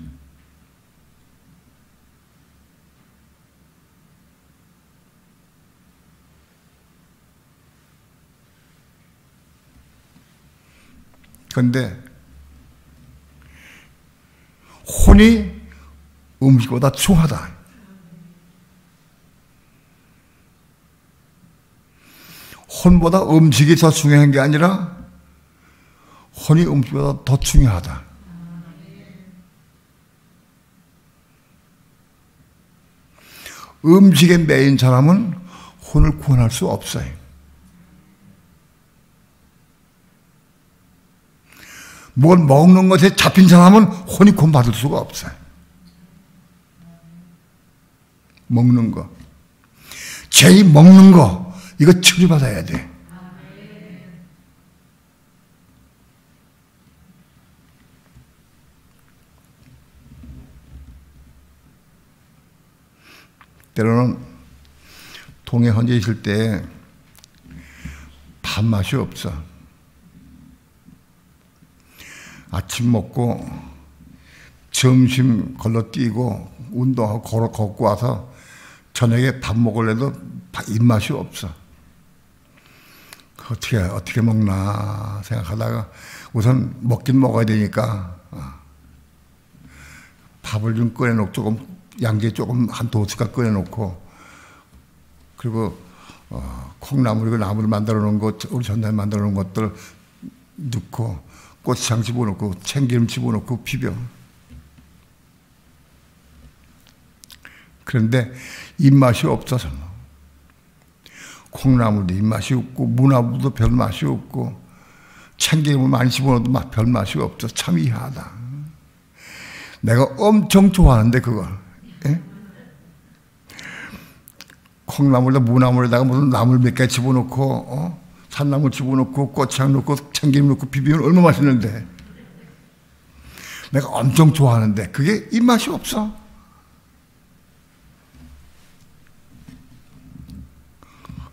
그런데 혼이 음식보다 중하다. 혼보다 음식이 더 중요한 게 아니라 혼이 음식보다 더 중요하다. 음식에 매인 사람은 혼을 구원할 수 없어요. 뭘 먹는 것에 잡힌 사람은 혼이 구원받을 수가 없어요. 먹는 거. 죄의 먹는 거. 이거 처리받아야 돼. 때로는 동해 혼자 있을 때 밥맛이 없어. 아침 먹고 점심 걸러뛰고 운동하고 걷고 와서 저녁에 밥 먹으려도 입맛이 없어. 어떻게 먹나 생각하다가 우선 먹긴 먹어야 되니까 밥을 좀 끓여놓고 조금 양재 조금 한 두 숟갈 끓여놓고 그리고 콩나물 이거 나물 만들어 놓은 것 우리 전날 만들어 놓은 것들 넣고 고추장 집어넣고 참기름 집어넣고 비벼. 그런데 입맛이 없어서 콩나물도 입맛이 없고 무나물도 별 맛이 없고 참기름을 많이 집어넣어도 별 맛이 없어. 참 이하다. 내가 엄청 좋아하는데 그걸. 예? 콩나물에다 무나물에다가 무슨 나물 몇 개 집어넣고 산나물 집어넣고 고추장 넣고 참기름 넣고 비비면 얼마나 맛있는데 내가 엄청 좋아하는데 그게 입맛이 없어.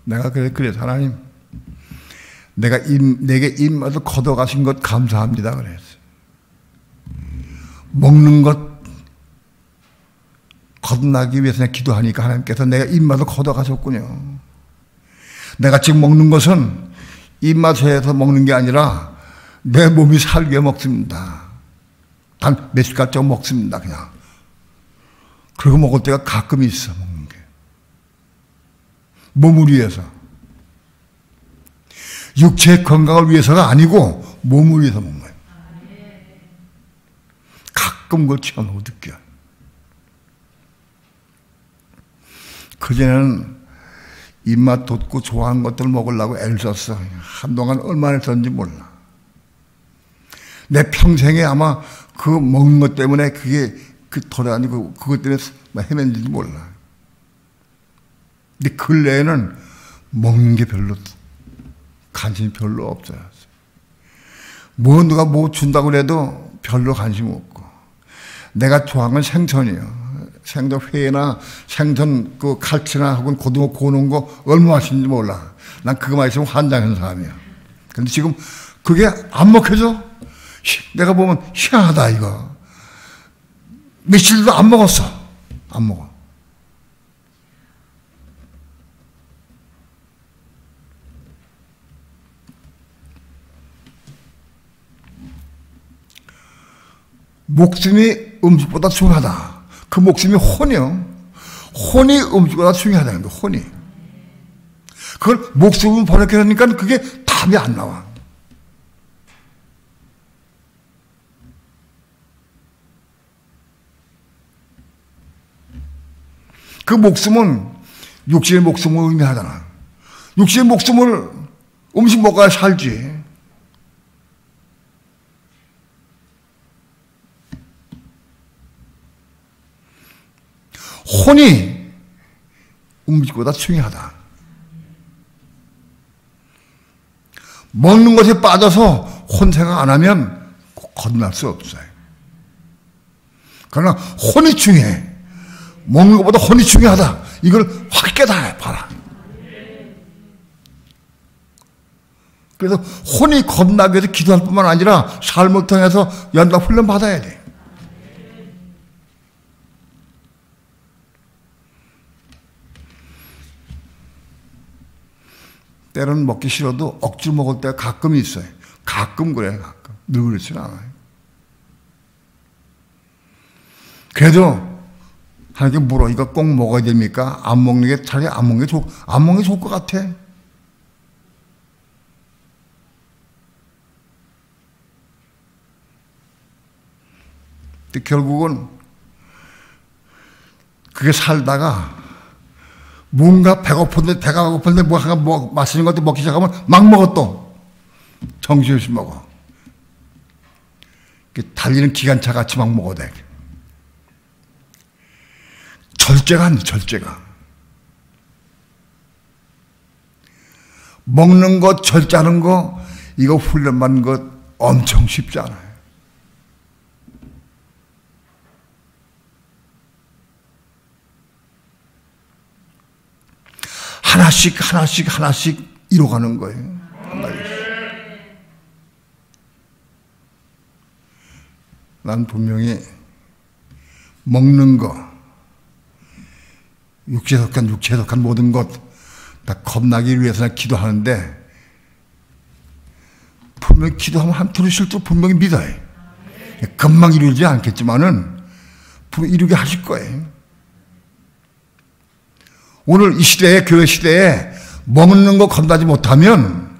내가 그래서 하나님 내게 입맛을 걷어가신 것 감사합니다 그랬어. 먹는 것 거듭나기 위해서 기도하니까 하나님께서 내가 입맛을 걷어가셨군요. 내가 지금 먹는 것은 입맛에서 먹는 게 아니라 내 몸이 살게 먹습니다. 단 몇 숟갈씩 먹습니다 그냥. 그리고 먹을 때가 가끔 있어 먹는 게. 몸을 위해서. 육체의 건강을 위해서가 아니고 몸을 위해서 먹는 거예요. 가끔 그걸 취하고 느껴요. 그전에는 입맛 돋고 좋아하는 것들 먹으려고 애를 썼어. 한동안 얼마나 썼는지 몰라. 내 평생에 아마 그 먹는 것 때문에 그게 그 돌아다니고 그것 때문에 헤맨지도 몰라. 근데 근래에는 먹는 게 별로 관심이 별로 없어요. 누가 뭐 준다고 해도 별로 관심 없고. 내가 좋아하는 건 생선이에요. 생선 회나 생선 그 칼치나 혹은 고등어 구워 놓은 거 얼마나 맛있는지 몰라. 난 그거만 있으면 환장하는 사람이야. 근데 지금 그게 안 먹혀져? 내가 보면 희한하다 이거. 며칠도 안 먹었어. 안 먹어. 목숨이 음식보다 중요하다. 그 목숨이 혼이요. 혼이 음식보다 중요하다는 거예요. 혼이. 그걸 목숨을 버렸게 하니까 그게 답이 안 나와. 그 목숨은 육신의 목숨을 의미하잖아. 육신의 목숨을 음식 먹어야 살지. 음식보다 중요하다. 먹는 것에 빠져서 혼생각 안 하면 건널 수 없어요. 그러나 혼이 중요해. 먹는 것보다 혼이 중요하다. 이걸 확 깨달아봐라. 그래서 혼이 겁나게 해서 기도할 뿐만 아니라 삶을 통해서 연락 훈련 받아야 돼. 때로는 먹기 싫어도 억지로 먹을 때가 가끔 있어요. 가끔 그래, 가끔. 늘 그렇지는 않아요. 그래도 하나님께 물어. 이거 꼭 먹어야 됩니까? 안 먹는 게 차라리 안 먹는 게 안 먹는 게 좋을 것 같아. 근데 결국은 그게 살다가 뭔가 배가 고픈데 뭐 하나 맛있는 것도 먹기 시작하면 막 먹어 또. 정신없이 먹어. 달리는 기관차 같이 막 먹어야 돼. 절제가 안 돼, 절제가. 먹는 것, 절제하는 거, 이거 훈련받는 것 엄청 쉽지 않아요. 하나씩 이뤄가는 거예요. 난 분명히 먹는 거, 육체에 속한 모든 것 다 겁나기 위해서 기도하는데 분명히 기도하면 한 들으실 줄 분명히 믿어요. 금방 이루지 않겠지만은 분명히 이루게 하실 거예요. 오늘 이 시대에, 교회 시대에 먹는 거 겁나지 못하면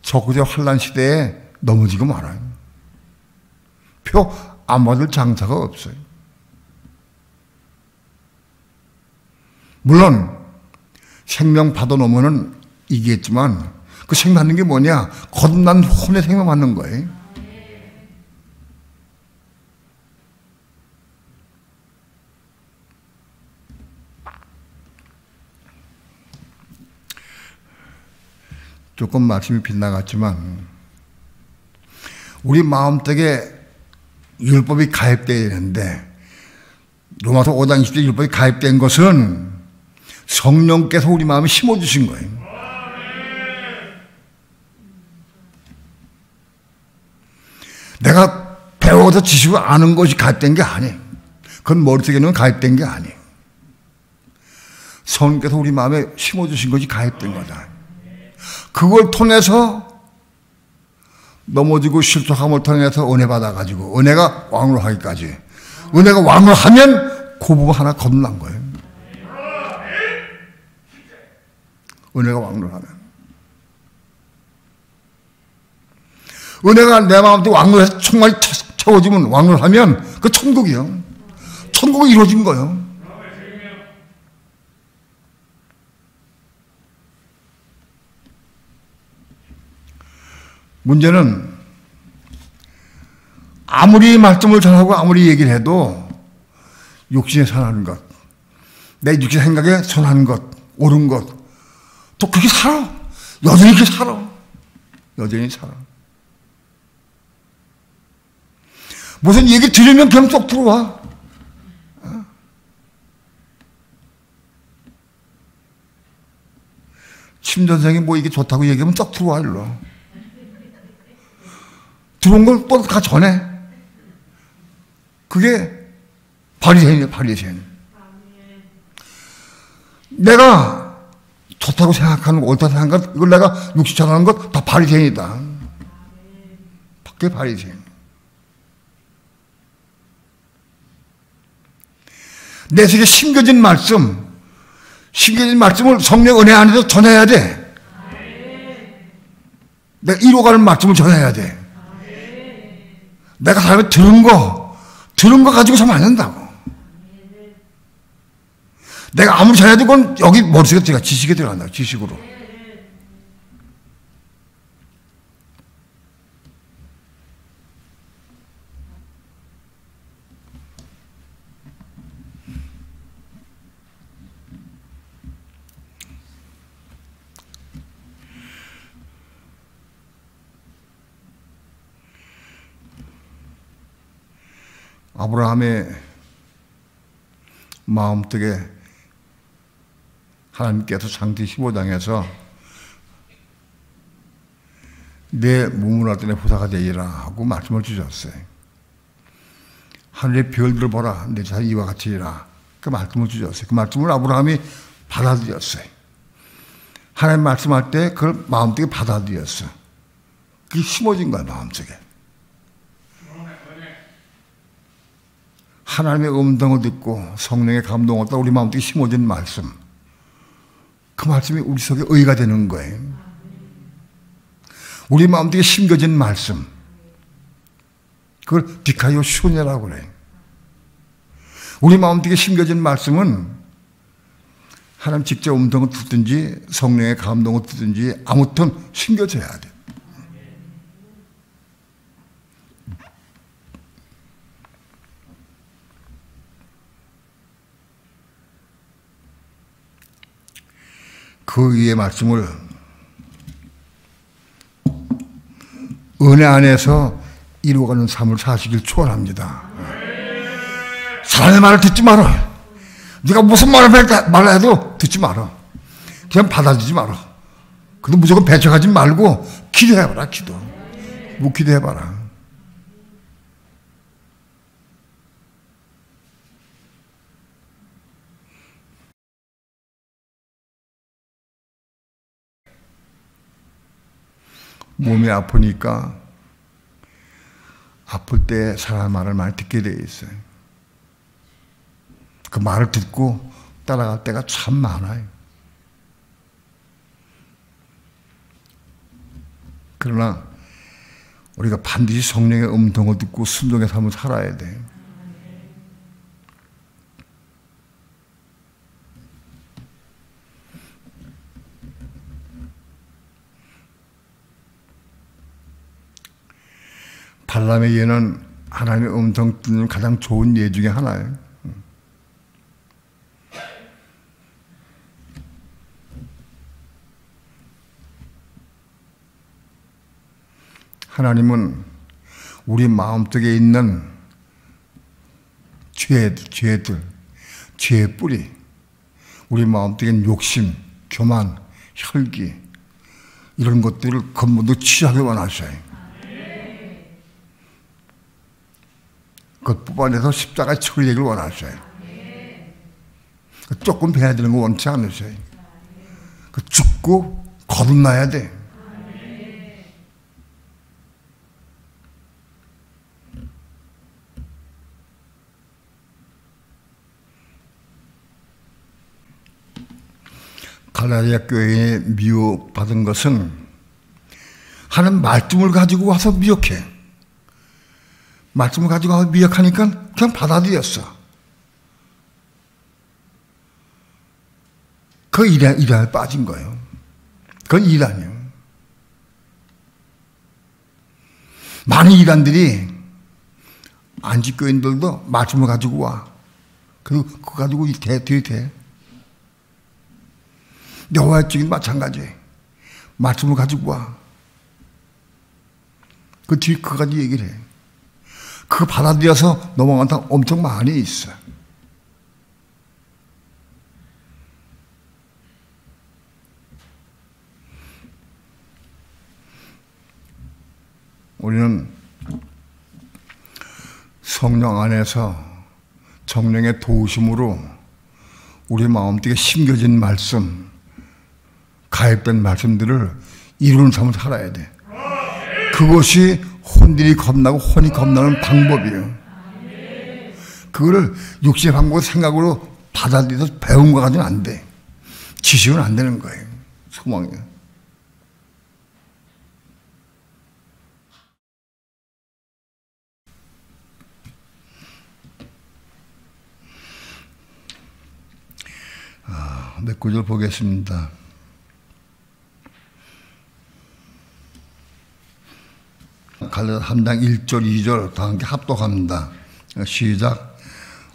적그제 환란 시대에 넘어지고 말아요. 표 안 받을 장사가 없어요. 물론 생명 받아놓으면 이기겠지만 그 생명 받는 게 뭐냐? 거듭난 혼의 생명 받는 거예요. 조금 말씀이 빗나갔지만 우리 마음속에 율법이 가입되어야 되는데 로마서 5장 20절 율법이 가입된 것은 성령께서 우리 마음에 심어주신 거예요. 내가 배워서 지식을 아는 것이 가입된 게 아니에요. 그건 머릿속에는 가입된 게 아니에요. 성령께서 우리 마음에 심어주신 것이 가입된 거다. 그걸 통해서 넘어지고 실족함을 통해서 은혜 받아가지고 은혜가 왕으로 하기까지, 은혜가 왕으로 하면 그 부분 하나 거듭난 거예요. 은혜가 왕으로 하면, 은혜가 내 마음속에 왕으로 해서 충만히 채워지면 왕으로 하면 그 천국이요. 천국이 이루어진 거예요. 문제는 아무리 말씀을 전하고 아무리 얘기를 해도 육신에 선하는 것, 내 육신 생각에 선한 것, 옳은 것, 또 그렇게 살아. 여전히 그렇게 살아. 여전히 살아. 무슨 얘기 들으면 그냥 쏙 들어와. 침 선생이 뭐 이게 좋다고 얘기하면 쏙 들어와, 일로. 들어온 걸 또 다 전해. 그게 바리새인이에요, 바리새인. 내가 좋다고 생각하는 거, 옳다고 생각하는 것, 이걸 내가 육신처럼 하는 것, 다 바리새인이다. 그게 바리새인. 내 속에 심겨진 말씀을 성령 은혜 안에서 전해야 돼. 내가 이루어가는 말씀을 전해야 돼. 내가 사람이 들은 거 가지고서는 안 된다고. 내가 아무리 잘해도 그건 여기 머릿속에 들어가, 지식에 들어간다, 지식으로. 아브라함의 마음속에 하나님께서 창세기 15장에서 내 몸을 할 때내 후사가 되리라 하고 말씀을 주셨어요. 하늘의 별들을 보라, 내 자손이 이와 같으리라. 그 말씀을 주셨어요. 그 말씀을 아브라함이 받아들였어요. 하나님 말씀할 때 그걸 마음속에 받아들였어. 그게 심어진 거야, 마음속에. 하나님의 음성을 듣고 성령의 감동을 따라 우리 마음속에 심어진 말씀. 그 말씀이 우리 속에 의가 되는 거예요. 우리 마음속에 심겨진 말씀. 그걸 디카이오 슈네라고 그래요. 우리 마음속에 심겨진 말씀은 하나님 직접 음성을 듣든지 성령의 감동을 듣든지 아무튼 심겨져야 돼. 그 위의 말씀을 은혜 안에서 이루어가는 삶을 사시길 축원합니다. 사람의 말을 듣지 마라. 네가 무슨 말을 해도 듣지 마라. 그냥 받아들이지 마라. 그래도 무조건 배척하지 말고 기도해봐라. 기도. 묵기도해봐라. 몸이 아프니까 아플 때 사람의 말을 많이 듣게 돼 있어요. 그 말을 듣고 따라갈 때가 참 많아요. 그러나 우리가 반드시 성령의 음성을 듣고 순종의 삶을 살아야 돼. 발람의 예는 하나님의 음성 듣는 가장 좋은 예 중에 하나예요. 하나님은 우리 마음속에 있는 죄의 뿌리, 우리 마음속에 있는 욕심, 교만, 혈기 이런 것들을 전부 치유하기 원하셔요. 그것 뽑아내서 십자가에 처리되기를 원하셔요. 조금 배야 되는 거 원치 않으셔요. 죽고 거듭나야 돼. 갈라디아 교회에 미혹받은 것은 하는 말씀을 가지고 와서 미혹해. 말씀을 가지고 와서 미혹하니까 그냥 받아들였어. 그 이란에 빠진 거예요. 그건 이란이에요. 많은 이란들이 안식교인들도 말씀을 가지고 와. 그리고 그거 가지고 돼. 여호와의 증인 마찬가지. 말씀을 가지고 와. 그 뒤에 그까지 얘기를 해. 그거 받아들여서 넘어간 사람 엄청 많이 있어. 우리는 성령 안에서 성령의 도우심으로 우리 마음속에 심겨진 말씀, 가입된 말씀들을 이루는 삶을 살아야 돼. 그것이 혼들이 겁나고 혼이 겁나는 방법이에요. 그거를 육신의 방법으로 생각으로 받아들여서 배운 거 가지고는 안 돼. 지식은 안 되는 거예요. 소망이에요. 몇 구절 보겠습니다. 갈라디아 3장 1절 2절 다 함께 합독합니다. 시작.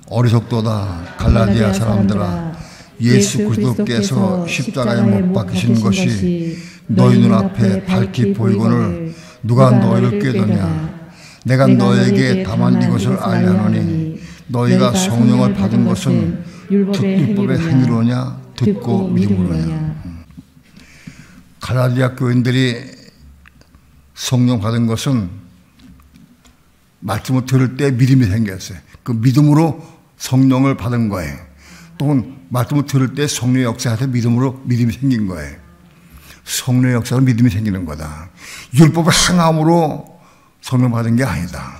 어리석도다 갈라디아 사람들아, 예수 그리스도께서 십자가에 못 박히신 것이 너희 눈앞에 밝히 보이거늘 누가 너희를 꾀더냐. 내가 너에게 다만 이것을 알려 하노니 너희가 성령을 받은 것은 율법의 행위로냐 듣고 믿음으로냐. 갈라디아 교인들이 성령 받은 것은 말씀을 들을 때 믿음이 생겼어요. 그 믿음으로 성령을 받은 거예요. 또는 말씀을 들을 때 성령의 역사에서 믿음이 생긴 거예요. 성령의 역사로 믿음이 생기는 거다. 율법의 행함으로 성령 받은 게 아니다.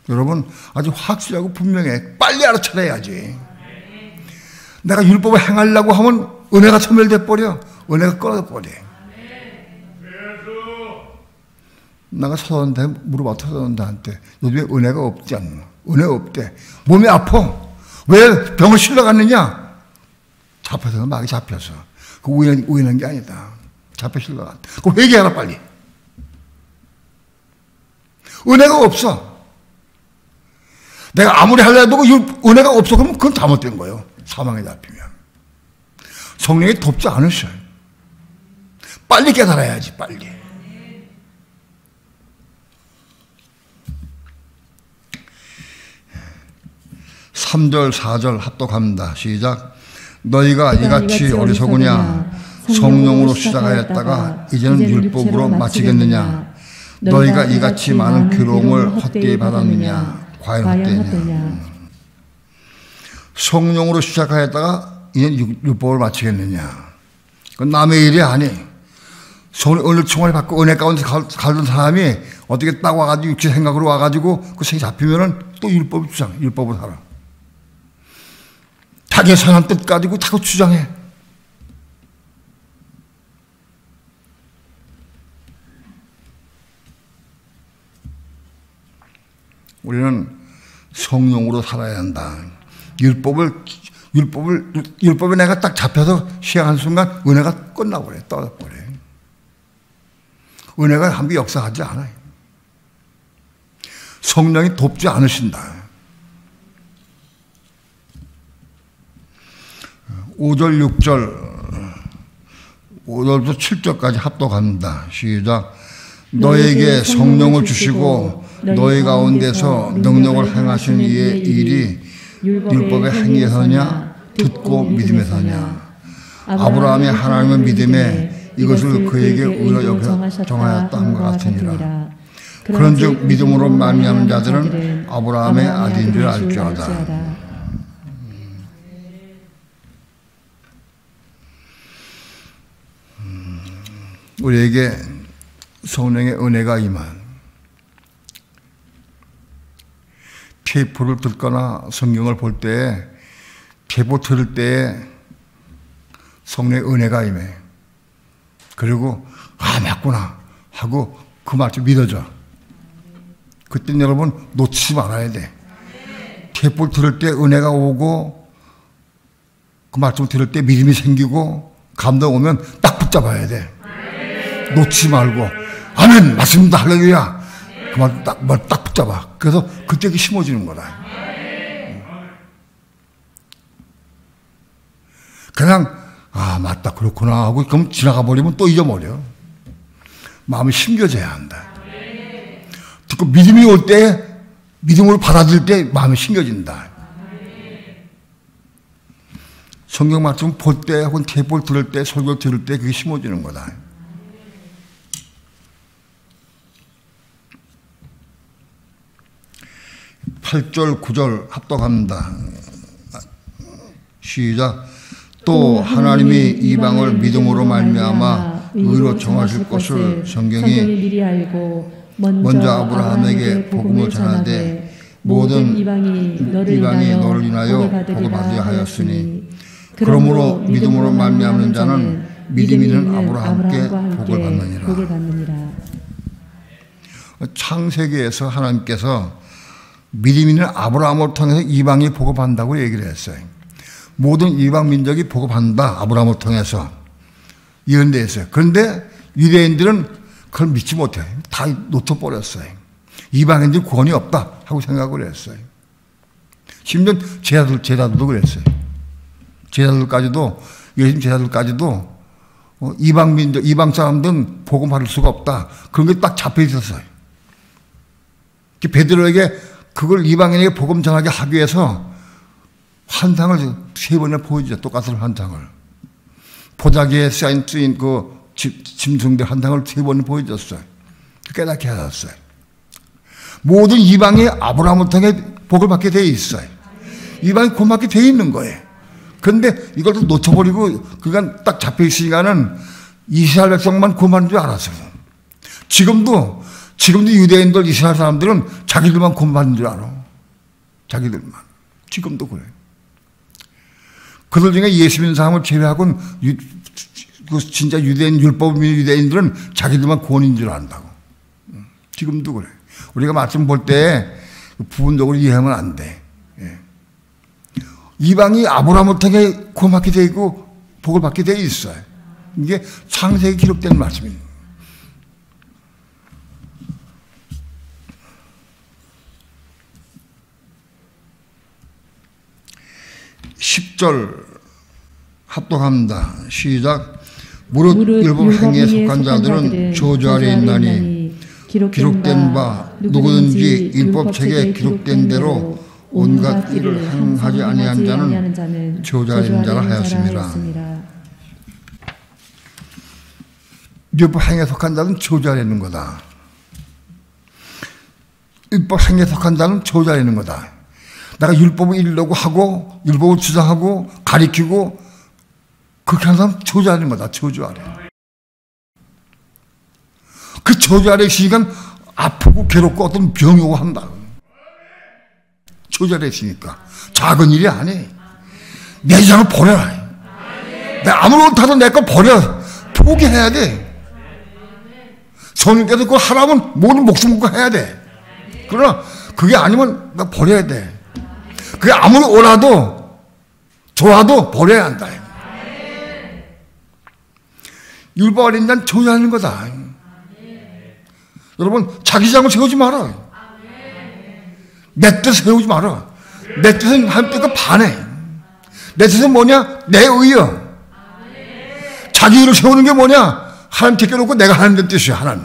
여러분 아주 확실하고 분명해. 빨리 알아차려야지. 내가 율법을 행하려고 하면 은혜가 소멸돼 버려. 은혜가 끊어져 버려. 내가 사도한테 물어봐. 사도한테 요즘에 은혜가 없지 않나? 은혜 없대. 몸이 아파. 왜 병을 실려갔느냐? 잡혀서 막이 잡혀서. 그 우연한 게 아니다. 잡혀 실려갔다. 그럼 회개하라 빨리. 은혜가 없어. 내가 아무리 하려도 은혜가 없어 그러면 그건 잘못된 거예요. 사망에 잡히면. 성령이 돕지 않으셔요. 빨리 깨달아야지 빨리. 삼 절 4절 합독합니다. 시작. 너희가 이같이 어리석으냐? 성령으로 시작하였다가 이제는 율법으로 마치겠느냐? 너희가 이같이 많은 괴로움을 헛되이 받았느냐? 과연 헛되냐? 성령으로 시작하였다가 이제는 율법을 마치겠느냐? 그건 남의 일이 아니. 오늘 총알을 받고 은혜 가운데 가던 사람이 어떻게 딱 와가지고 육체 생각으로 와가지고 그 생이 잡히면은 또 율법을 주장, 율법을 살아. 자기의 선한 뜻 가지고 자꾸 주장해. 우리는 성령으로 살아야 한다. 율법에 내가 딱 잡혀서 시행한 순간 은혜가 끝나버려. 떠나버려. 은혜가 함께 역사하지 않아요. 성령이 돕지 않으신다. 5절, 6절, 5절부터 7절까지 합독합니다. 시작. 너에게 성령을 주시고 너희 가운데서 능력을 행하신 이의 일이 율법의 행위에서냐 듣고 믿음에서냐. 아브라함이 하나님을 믿음에 이것을 그에게 의로 여겨 정하였다 함과 같으니라. 그런즉 믿음으로 말미암은 자들은 아브라함의 아들인 줄 알지어다. 우리에게 성령의 은혜가 임한 테이프를 듣거나 성경을 볼 때 제보 들을 때 성령의 은혜가 임해. 그리고 아 맞구나 하고 그 말씀 믿어져. 그때는 여러분 놓치지 말아야 돼. 테이프를 들을 때 은혜가 오고 그 말씀 들을 때 믿음이 생기고 감동 오면 딱 붙잡아야 돼. 놓치지 말고 아멘 맞습니다 할렐루야 그 말 딱 붙잡아. 그래서 그때 심어지는 거다. 그냥 아 맞다 그렇구나 하고 그럼 지나가 버리면 또 잊어버려. 마음이 심겨져야 한다. 듣고 믿음이 올 때 믿음으로 받아들일 때 마음이 심겨진다. 성경 말씀 볼 때 혹은 테이프를 들을 때 설교 들을 때 그게 심어지는 거다. 8절 9절 합독합니다. 시작. 또 하나님이 이방을 믿음으로 말미암아 의로 정하실 것을 성경이 미리 알고 먼저 아브라함에게 복음을 전하되 모든 이방이 너를 인하여 복을 받으려 하였으니 그러므로 믿음으로 말미암는 자는 믿음 있는 아브라함께 복을 받느니라. 창세기에서 하나님께서 믿음 있는 아브라함을 통해서 이방이 복음한다고 얘기를 했어요. 모든 이방 민족이 복음한다. 아브라함을 통해서. 이런 데 있어요. 그런데 유대인들은 그걸 믿지 못해요. 다 놓쳐버렸어요. 이방인들 구원이 없다 하고 생각을 했어요. 심지어 제자들도 그랬어요. 제자들까지도 예수님 제자들까지도 이방 사람들은 복음 받을 수가 없다. 그런 게 딱 잡혀 있었어요. 베드로에게 그걸 이방인에게 복음 전하게 하기 위해서 환상을 3번이나 보여주죠. 똑같은 환상을. 보자기에 쓰인 그 짐승대 환상을 3번을 보여줬어요. 깨닫게 하셨어요. 모든 이방이 아브라함을 통해 복을 받게 되어 있어요. 이방이 구원받게 되어 있는 거예요. 그런데 이걸 또 놓쳐버리고 그간 딱 잡혀 있으니까는 이스라엘 백성만 구원받는 줄 알았어요. 지금도 유대인들, 이스라엘 사람들은 자기들만 구원받는 줄 알아. 자기들만. 지금도 그래요. 그들 중에 예수 믿는 사람을 제외하고는 진짜 율법 유대인들은 자기들만 구원인 줄 안다고. 지금도 그래. 우리가 말씀 볼 때 부분적으로 이해하면 안 돼. 이방이 아브라함을 통해 구원받게 되어 있고 복을 받게 되어 있어요. 이게 창세기에 기록된 말씀입니다. (10절) 합독합니다. 시작. 무릇 율법 행위에 속한 자들은 저주 아래 있나니 기록된 바 누구든지 율법책에 기록된 대로 온갖 일을 행하지 아니한 자는 저주 아래 있는 자라 하였습니다. 율법 행위에 속한 자는 저주 아래 있는 거다. 율법 행위에 속한 자는 저주 아래 있는 거다. 내가 율법을 읽으려고 하고 율법을 주장하고 가리키고 그렇게 하는 사람은 저주 아래 있는 거다. 저주 아래. 그 저주 아래 있으니까 아프고 괴롭고 어떤 병이 오고 한다. 저주 아래 있으니까 작은 일이 아니에요. 내 주장을 버려라. 내가 아무리 못하도 내 걸 버려. 포기해야 돼. 성령께서 그걸 하라면 모든 목숨 걸고 해야 돼. 그러나 그게 아니면 나 버려야 돼. 그게 아무리 오라도 좋아도 버려야 한다. 율법 아래 있는 자는 저주 아래 있는 거다. 여러분 자기 주장을 세우지 마라. 내 뜻 세우지 마라. 내 뜻은 하나님 뜻과 반해. 내 뜻은 뭐냐? 내 의여. 자기 의를 세우는 게 뭐냐? 하나님 제껴놓고 내가 하는 데 뜻이야. 하나님.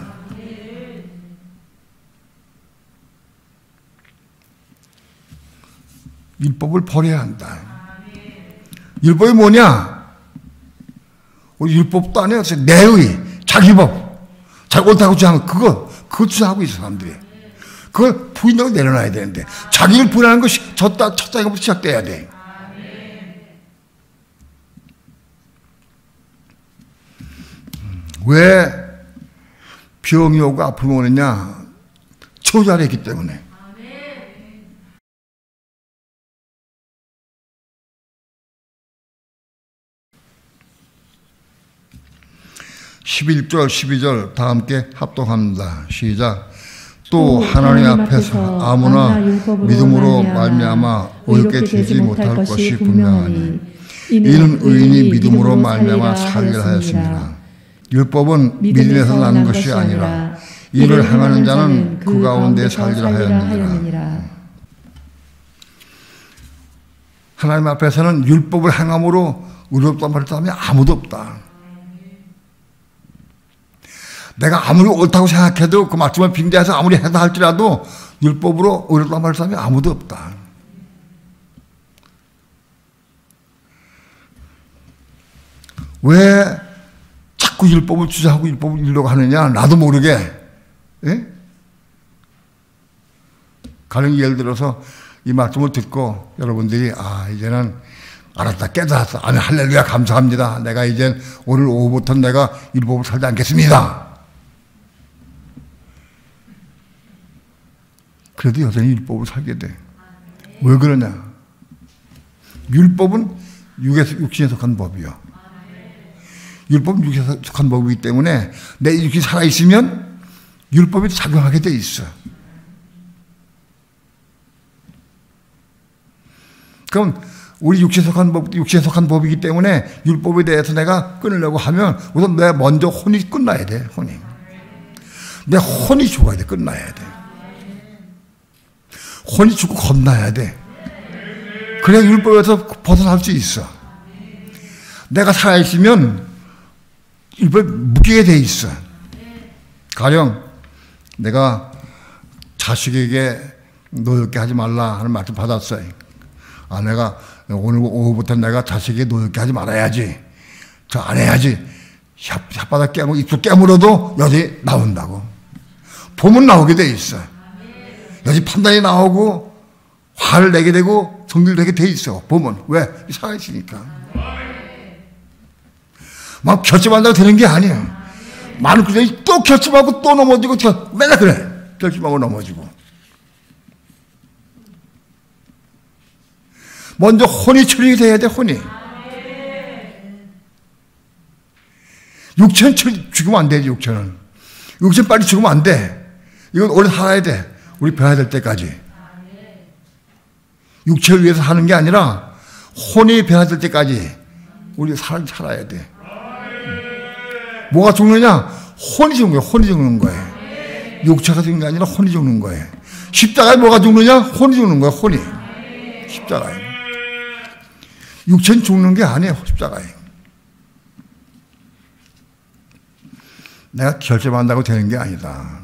율법을 버려야 한다. 율법이 뭐냐? 우리 율법도 아니에요. 내 의, 자기 법, 자기 옳다고 주장하는 그거 주장하고 있어 사람들이. 그걸 부인하고 내려놔야 되는데 자기를 부인하는 것이 첫 장부터 시작돼야 돼. 왜 병이 오고 아픔이 오느냐? 저주 아래 있기 때문에. 11절 12절 다 함께 합독합니다. 시작. 또 하나님 앞에서 아무나 믿음으로 말미암아 의롭게 되지 못할 것이 분명하니 이는 의인이 믿음으로 말미암아 살리라 하였습니다. 율법은 믿음에서 나는 것이 아니라 이를 행하는 자는 그 가운데 살리라 하였느니라. 하나님 앞에서는 율법을 행함으로 의롭다는 말을 하면 아무도 없다. 내가 아무리 옳다고 생각해도 그 말씀을 빙자해서 아무리 해다 할지라도 율법으로 의롭다는 말을 하면 아무도 없다. 왜 자꾸 율법을 주장하고 율법을 읽으려고 하느냐? 나도 모르게. 예? 가령 예를 들어서 이 말씀을 듣고 여러분들이 이제는 알았다, 깨달았어. 아니, 할렐루야, 감사합니다. 내가 이제 오늘 오후부터 내가 율법을 살지 않겠습니다. 그래도 여전히 율법을 살게 돼. 왜 그러냐? 율법은 육신에 속한 법이요. 율법은 육신에 속한 법이기 때문에 내 육신이 살아있으면 율법이 작용하게 돼 있어. 그럼 우리 육신에 속한 법이기 때문에 율법에 대해서 내가 끊으려고 하면 우선 내가 먼저 혼이 끝나야 돼. 혼이. 내 혼이 죽어야 돼. 끝나야 돼. 혼이 죽고 겁나야 돼. 그래야 율법에서 벗어날 수 있어. 내가 살아있으면 율법에 묶이게 돼 있어. 가령 내가 자식에게 노엽게 하지 말라 하는 말씀 받았어요. 아, 내가 오늘 오후부터 내가 자식에게 노엽게 하지 말아야지. 저 안 해야지. 혓바닥 깨물고 입술 깨물어도 여전히 나온다고. 보면 나오게 돼 있어. 여전히 판단이 나오고 화를 내게 되고 성질되게 돼 있어. 보면. 왜? 이상해지니까. 막 결심한다고 되는 게 아니야. 많은 그들이 또 결심하고 또 넘어지고 맨날 그래. 결심하고 넘어지고. 먼저 혼이 처리가 돼야 돼. 혼이. 육체는 죽으면 안 되지. 육체는 빨리 죽으면 안 돼. 이건 오래 살아야 돼. 우리 배워야 될 때까지. 육체를 위해서 하는 게 아니라 혼이 배워야 될 때까지 우리 살아야 돼. 뭐가 죽느냐? 혼이 죽는 거예요. 혼이 죽는 거예요. 육체가 죽는 게 아니라 혼이 죽는 거예요. 십자가에 뭐가 죽느냐? 혼이 죽는 거예요. 혼이. 십자가에. 육체는 죽는 게 아니에요. 십자가에. 내가 결심한다고 되는 게 아니다.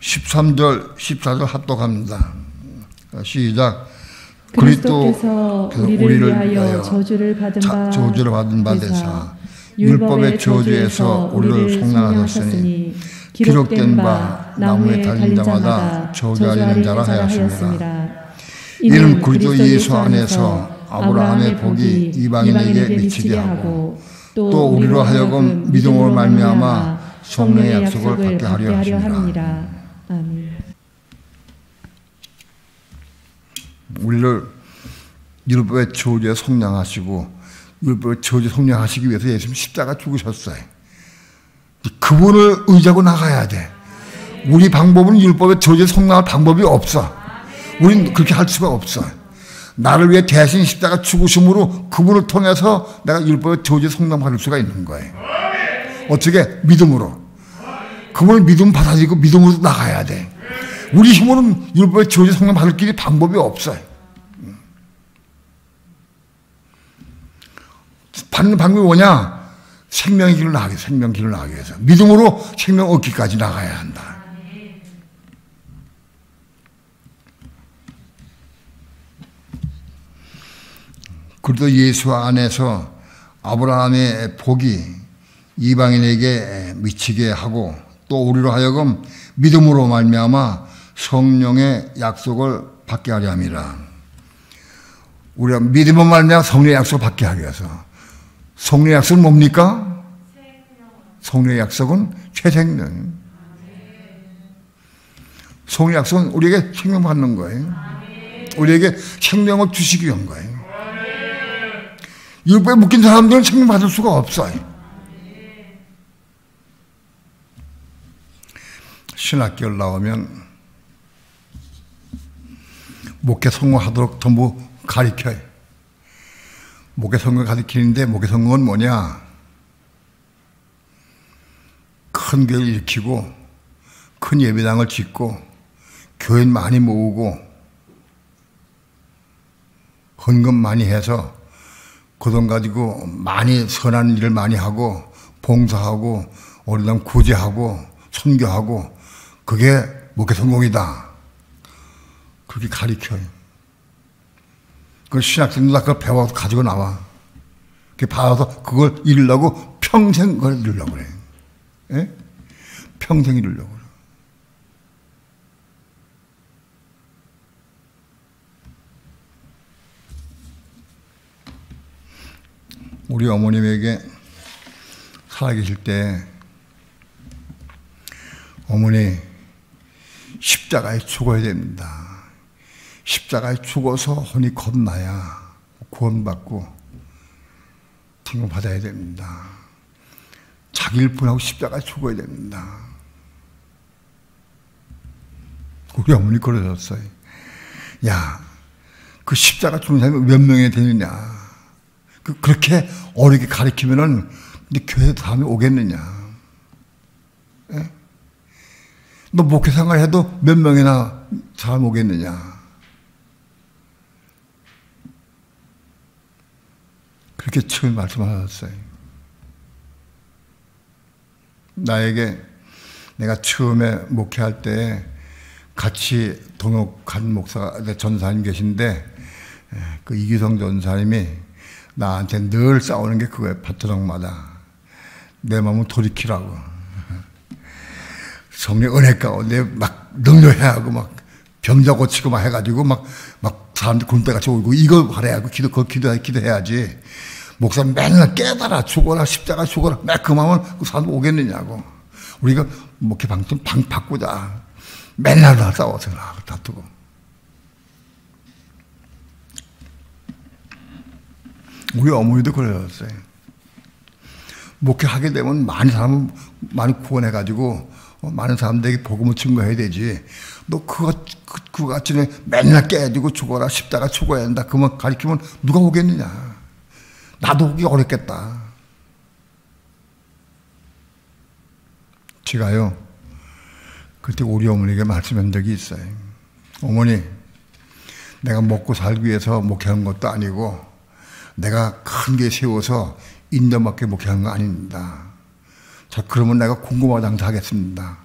(13절) (14절) 합독합니다. 시작. 그리스도께서 우리를 위하여 저주를 받은 바 되사 율법의 저주에서 우리를 속량하셨으니 기록된 바 나무에 달린 자마다 저주하리는 자라 하였습니다. 이는 그리스도 예수 안에서 아브라함의 복이 이방인에게 미치게 하고 또 우리로 하여금 믿음으로 말미암아 성령의 약속을 받게 하려 하십니다. 아멘. 우리를 율법의 저주에 속량하시고 율법의 저주에 속량하시기 위해서 예수님 십자가 죽으셨어요. 그분을 의지하고 나가야 돼. 우리 방법은 율법의 저주에 속량할 방법이 없어. 우리는 그렇게 할 수가 없어. 나를 위해 대신 십자가 죽으심으로 그분을 통해서 내가 율법의 저주에 속량받을 수가 있는 거예요. 어떻게? 믿음으로. 그분을 믿음 받아들이고 믿음으로 나가야 돼. 우리 힘으로는 율법의 저주에 속량받을 길이 방법이 없어요. 받는 방법이 뭐냐? 생명의 길을 나가게, 생명 길을 나가기 위해서. 믿음으로 생명 얻기까지 나가야 한다. 그리고 예수 안에서 아브라함의 복이 이방인에게 미치게 하고 또 우리로 하여금 믿음으로 말미암아 성령의 약속을 받게 하려 함이라. 우리가 믿음으로 말미암아 성령의 약속을 받게 하기 위해서. 성령의 약속은 뭡니까? 성령의 약속은 새 생명. 성령의 약속은 우리에게 생명 받는 거예요. 우리에게 생명을 주시기 위한 거예요. 율법에 묶인 사람들은 생명 받을 수가 없어요. 신학교를 나오면 목회 성공하도록 전부 가르쳐요. 목회 성공을 가르치는데 목회 성공은 뭐냐? 큰 교회를 일으키고 큰 예배당을 짓고 교인 많이 모으고 헌금 많이 해서 그 돈 가지고 많이 선한 일을 많이 하고 봉사하고 어린이집 구제하고 선교하고 그게 목회 성공이다. 그렇게 가르쳐요. 그 신학생도 다 그걸 배워서 가지고 나와. 그게 받아서 그걸 이루려고 평생 그걸 이루려고 그래. 예? 평생 이루려고 그래. 우리 어머님에게 살아계실 때 어머니 십자가에 죽어야 됩니다. 십자가에 죽어서 혼이 겁나야 구원받고 생명받아야 됩니다. 자기를 분하고 십자가에 죽어야 됩니다. 우리 어머니 그러셨어요. 야, 그 십자가 죽는 사람이 몇 명이 되느냐. 그렇게 어렵게 가르치면은 근데 교회 다음에 오겠느냐? 예? 너 목회 생활 해도 몇 명이나 사람 오겠느냐? 그렇게 처음 말씀하셨어요. 나에게 내가 처음에 목회할 때 같이 동역한 목사, 전사님 계신데 그 이기성 전사님이 나한테 늘 싸우는 게 그거예요. 파트너마다 내 마음을 돌이키라고. 성령 은혜 가운데 막 능력해야 하고 막 병자 고치고 막 해가지고 막 사람들 굴대같이 울고 이거 바라야 하고 기도해야지. 목사님 맨날 깨달아 죽어라 십자가 죽어라 맨 그 마음은 그 사람들 오겠느냐고. 우리가 목회 방송 바꾸자. 맨날 다 싸워서 다투고. 우리 어머니도 그러셨어요. 목회하게 되면 많은 사람을 많이 구원해가지고 많은 사람들에게 복음을 증거해야 되지. 너 그거 같이 맨날 깨지고 죽어라 십자가 죽어야 된다. 그만 가르치면 누가 오겠느냐. 나도 오기 어렵겠다. 제가요 그때 우리 어머니에게 말씀한 적이 있어요. 어머니, 내가 먹고 살기 위해서 목회한 것도 아니고 내가 큰 게 세워서 인정받게 목회한 거 아닙니다. 자, 그러면 내가 궁금한 장사 하겠습니다.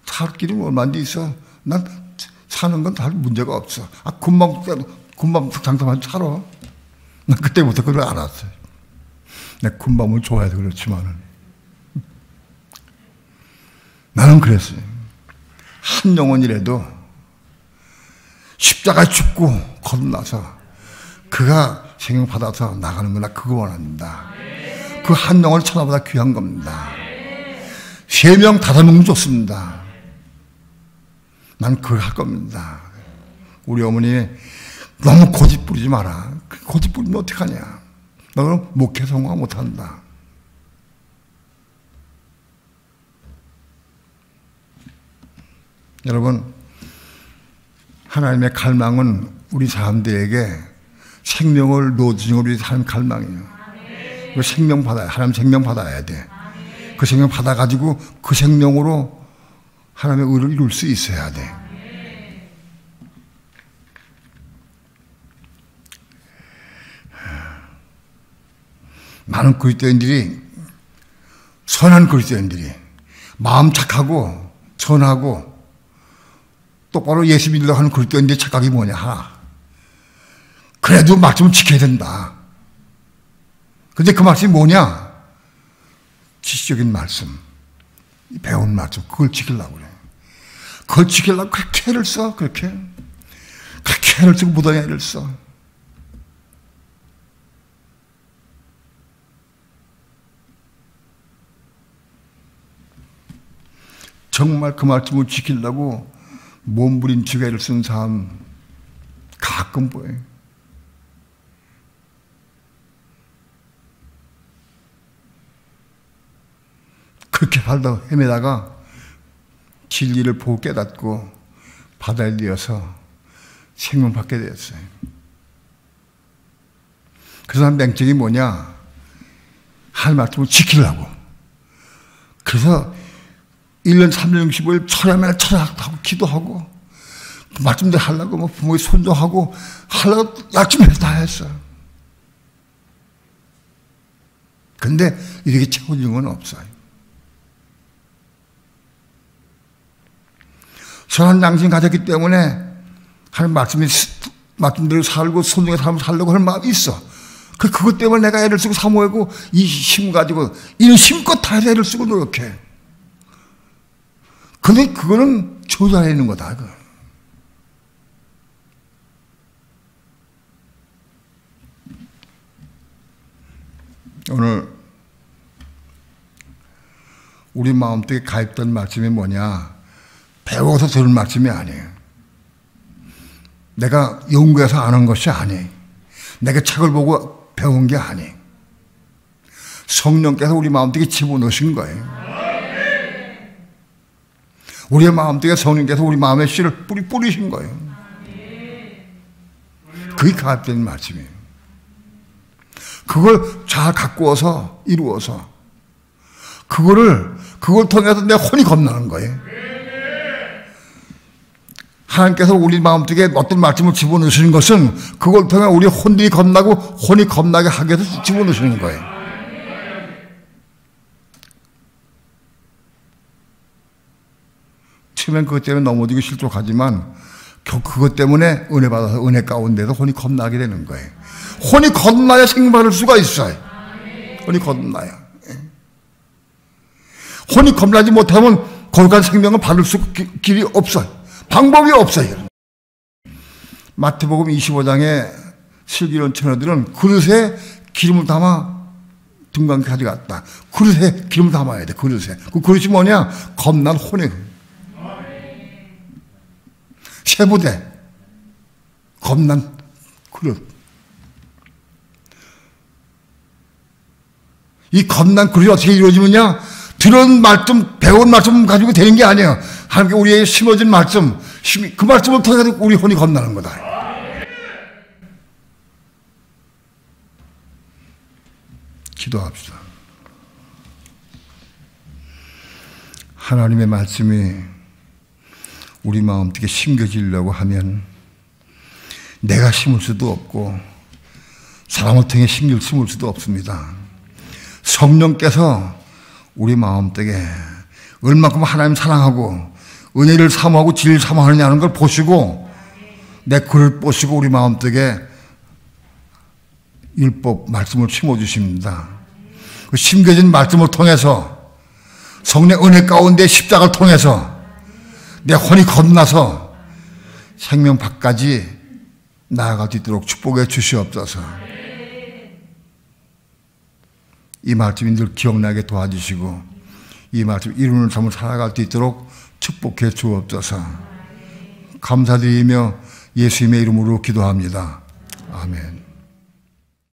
살 길이 얼마나 있어? 난 사는 건 다 문제가 없어. 금방 장사만 살아. 난 그때부터 그걸 알았어요. 내가 금방을 좋아해서 그렇지만은 나는 그랬어요. 한 영혼이라도 십자가에 죽고 거듭나서 그가 생명 받아서 나가는 거나 그거 원합니다. 그 한 영혼을 천하보다 귀한 겁니다. 3명, 5명 좋습니다. 난 그걸 할 겁니다. 우리 어머니 너무 고집 부리지 마라. 고집 부리면 어떡하냐. 너 그럼 목회 성공 못한다. 여러분, 하나님의 갈망은 우리 사람들에게 생명을 놓아주신 우리 사람 갈망이에요. 그 생명 받아야, 하나님 생명 받아야 돼. 그 생명 받아가지고 그 생명으로 하나님의 의를 이룰 수 있어야 돼. 많은 그리스도인들이, 선한 그리스도인들이 마음 착하고 선하고 똑바로 예수 믿으려고 하는 그리스도인들의 착각이 뭐냐. 그래도 말씀을 지켜야 된다. 근데 그 말씀이 뭐냐? 지식적인 말씀, 배운 말씀, 그걸 지키려고 그래. 그걸 지키려고 그렇게 애를 써, 그렇게 애를 쓰고 무던히 애를 써. 정말 그 말씀을 지키려고 몸부림치고 애를 쓴 사람 가끔 보여요. 그렇게 살다 헤매다가 진리를 보고 깨닫고 바다에 뛰어서 생명 받게 되었어요. 그 사람 맹점이 뭐냐? 할 말씀을 지키려고. 그래서 1년 365일 철야매나 철야하고 기도하고 말씀대로 하려고 뭐 부모의 손도하고 하려고 약점해서 다 했어. 근데 이렇게 채워지는 건 없어요. 선한 양심 가졌기 때문에 하나님 말씀대로 살고 손중에 살려고 하는 마음이 있어. 그것 때문에 내가 애를 쓰고 사모하고 이 힘 가지고 이 힘껏 다 애를 쓰고 노력해. 근데 그거는 저주 안에 있는 거다. 그거. 오늘 우리 마음속에 가입된 말씀이 뭐냐? 배워서 들은 말씀이 아니에요. 내가 연구해서 아는 것이 아니에요. 내가 책을 보고 배운 게 아니에요. 성령께서 우리 마음속에 집어넣으신 거예요. 우리의 마음속에 성령께서 우리 마음에 씨를 뿌리신 거예요. 그게 가입된 말씀이에요. 그걸 잘 가꾸어서 이루어서 그걸 통해서 내 혼이 겁나는 거예요. 하나님께서 우리 마음속에 어떤 말씀을 집어넣으시는 것은 그걸 통해 우리 혼이 겁나고 혼이 겁나게 하게 해서 집어넣으시는 거예요. 처음엔 그것 때문에 넘어지고 실족하지만 그것 때문에 은혜 받아서 은혜 가운데서 혼이 겁나게 되는 거예요. 혼이 겁나야 생명받을 수가 있어요. 혼이 겁나야. 혼이 겁나지 못하면 거룩한 생명을 받을 수 길이 없어요. 방법이 없어요. 마태복음 25장에 슬기로운 처녀들은 그릇에 기름을 담아 등강에 가져갔다. 그릇에 기름을 담아야 돼. 그릇에. 그 그릇이 뭐냐? 겁난 혼이. 세부대. 겁난 그릇. 이 겁난 그릇이 어떻게 이루어지느냐? 들은 말씀, 배운 말씀 가지고 되는 게 아니에요. 하나님께 우리에게 심어진 말씀, 그 말씀을 통해서 우리 혼이 겁나는 거다. 기도합시다. 하나님의 말씀이 우리 마음속에 심겨지려고 하면 내가 심을 수도 없고 사람을 통해 심을 수도 없습니다. 성령께서 우리 마음속에 얼마큼 하나님 사랑하고 은혜를 사모하고 진리를 사모하느냐는 걸 보시고 내 글을 보시고 우리 마음속에 율법 말씀을 심어주십니다. 그 심겨진 말씀을 통해서 성령의 은혜 가운데 십자가를 통해서 내 혼이 겁나서 생명 밖까지 나아갈 수 있도록 축복해 주시옵소서. 이 말씀이 늘 기억나게 도와주시고 이 말씀 이루는 삶을 살아갈 수 있도록 축복해 주옵소서. 감사드리며 예수님의 이름으로 기도합니다. 아멘.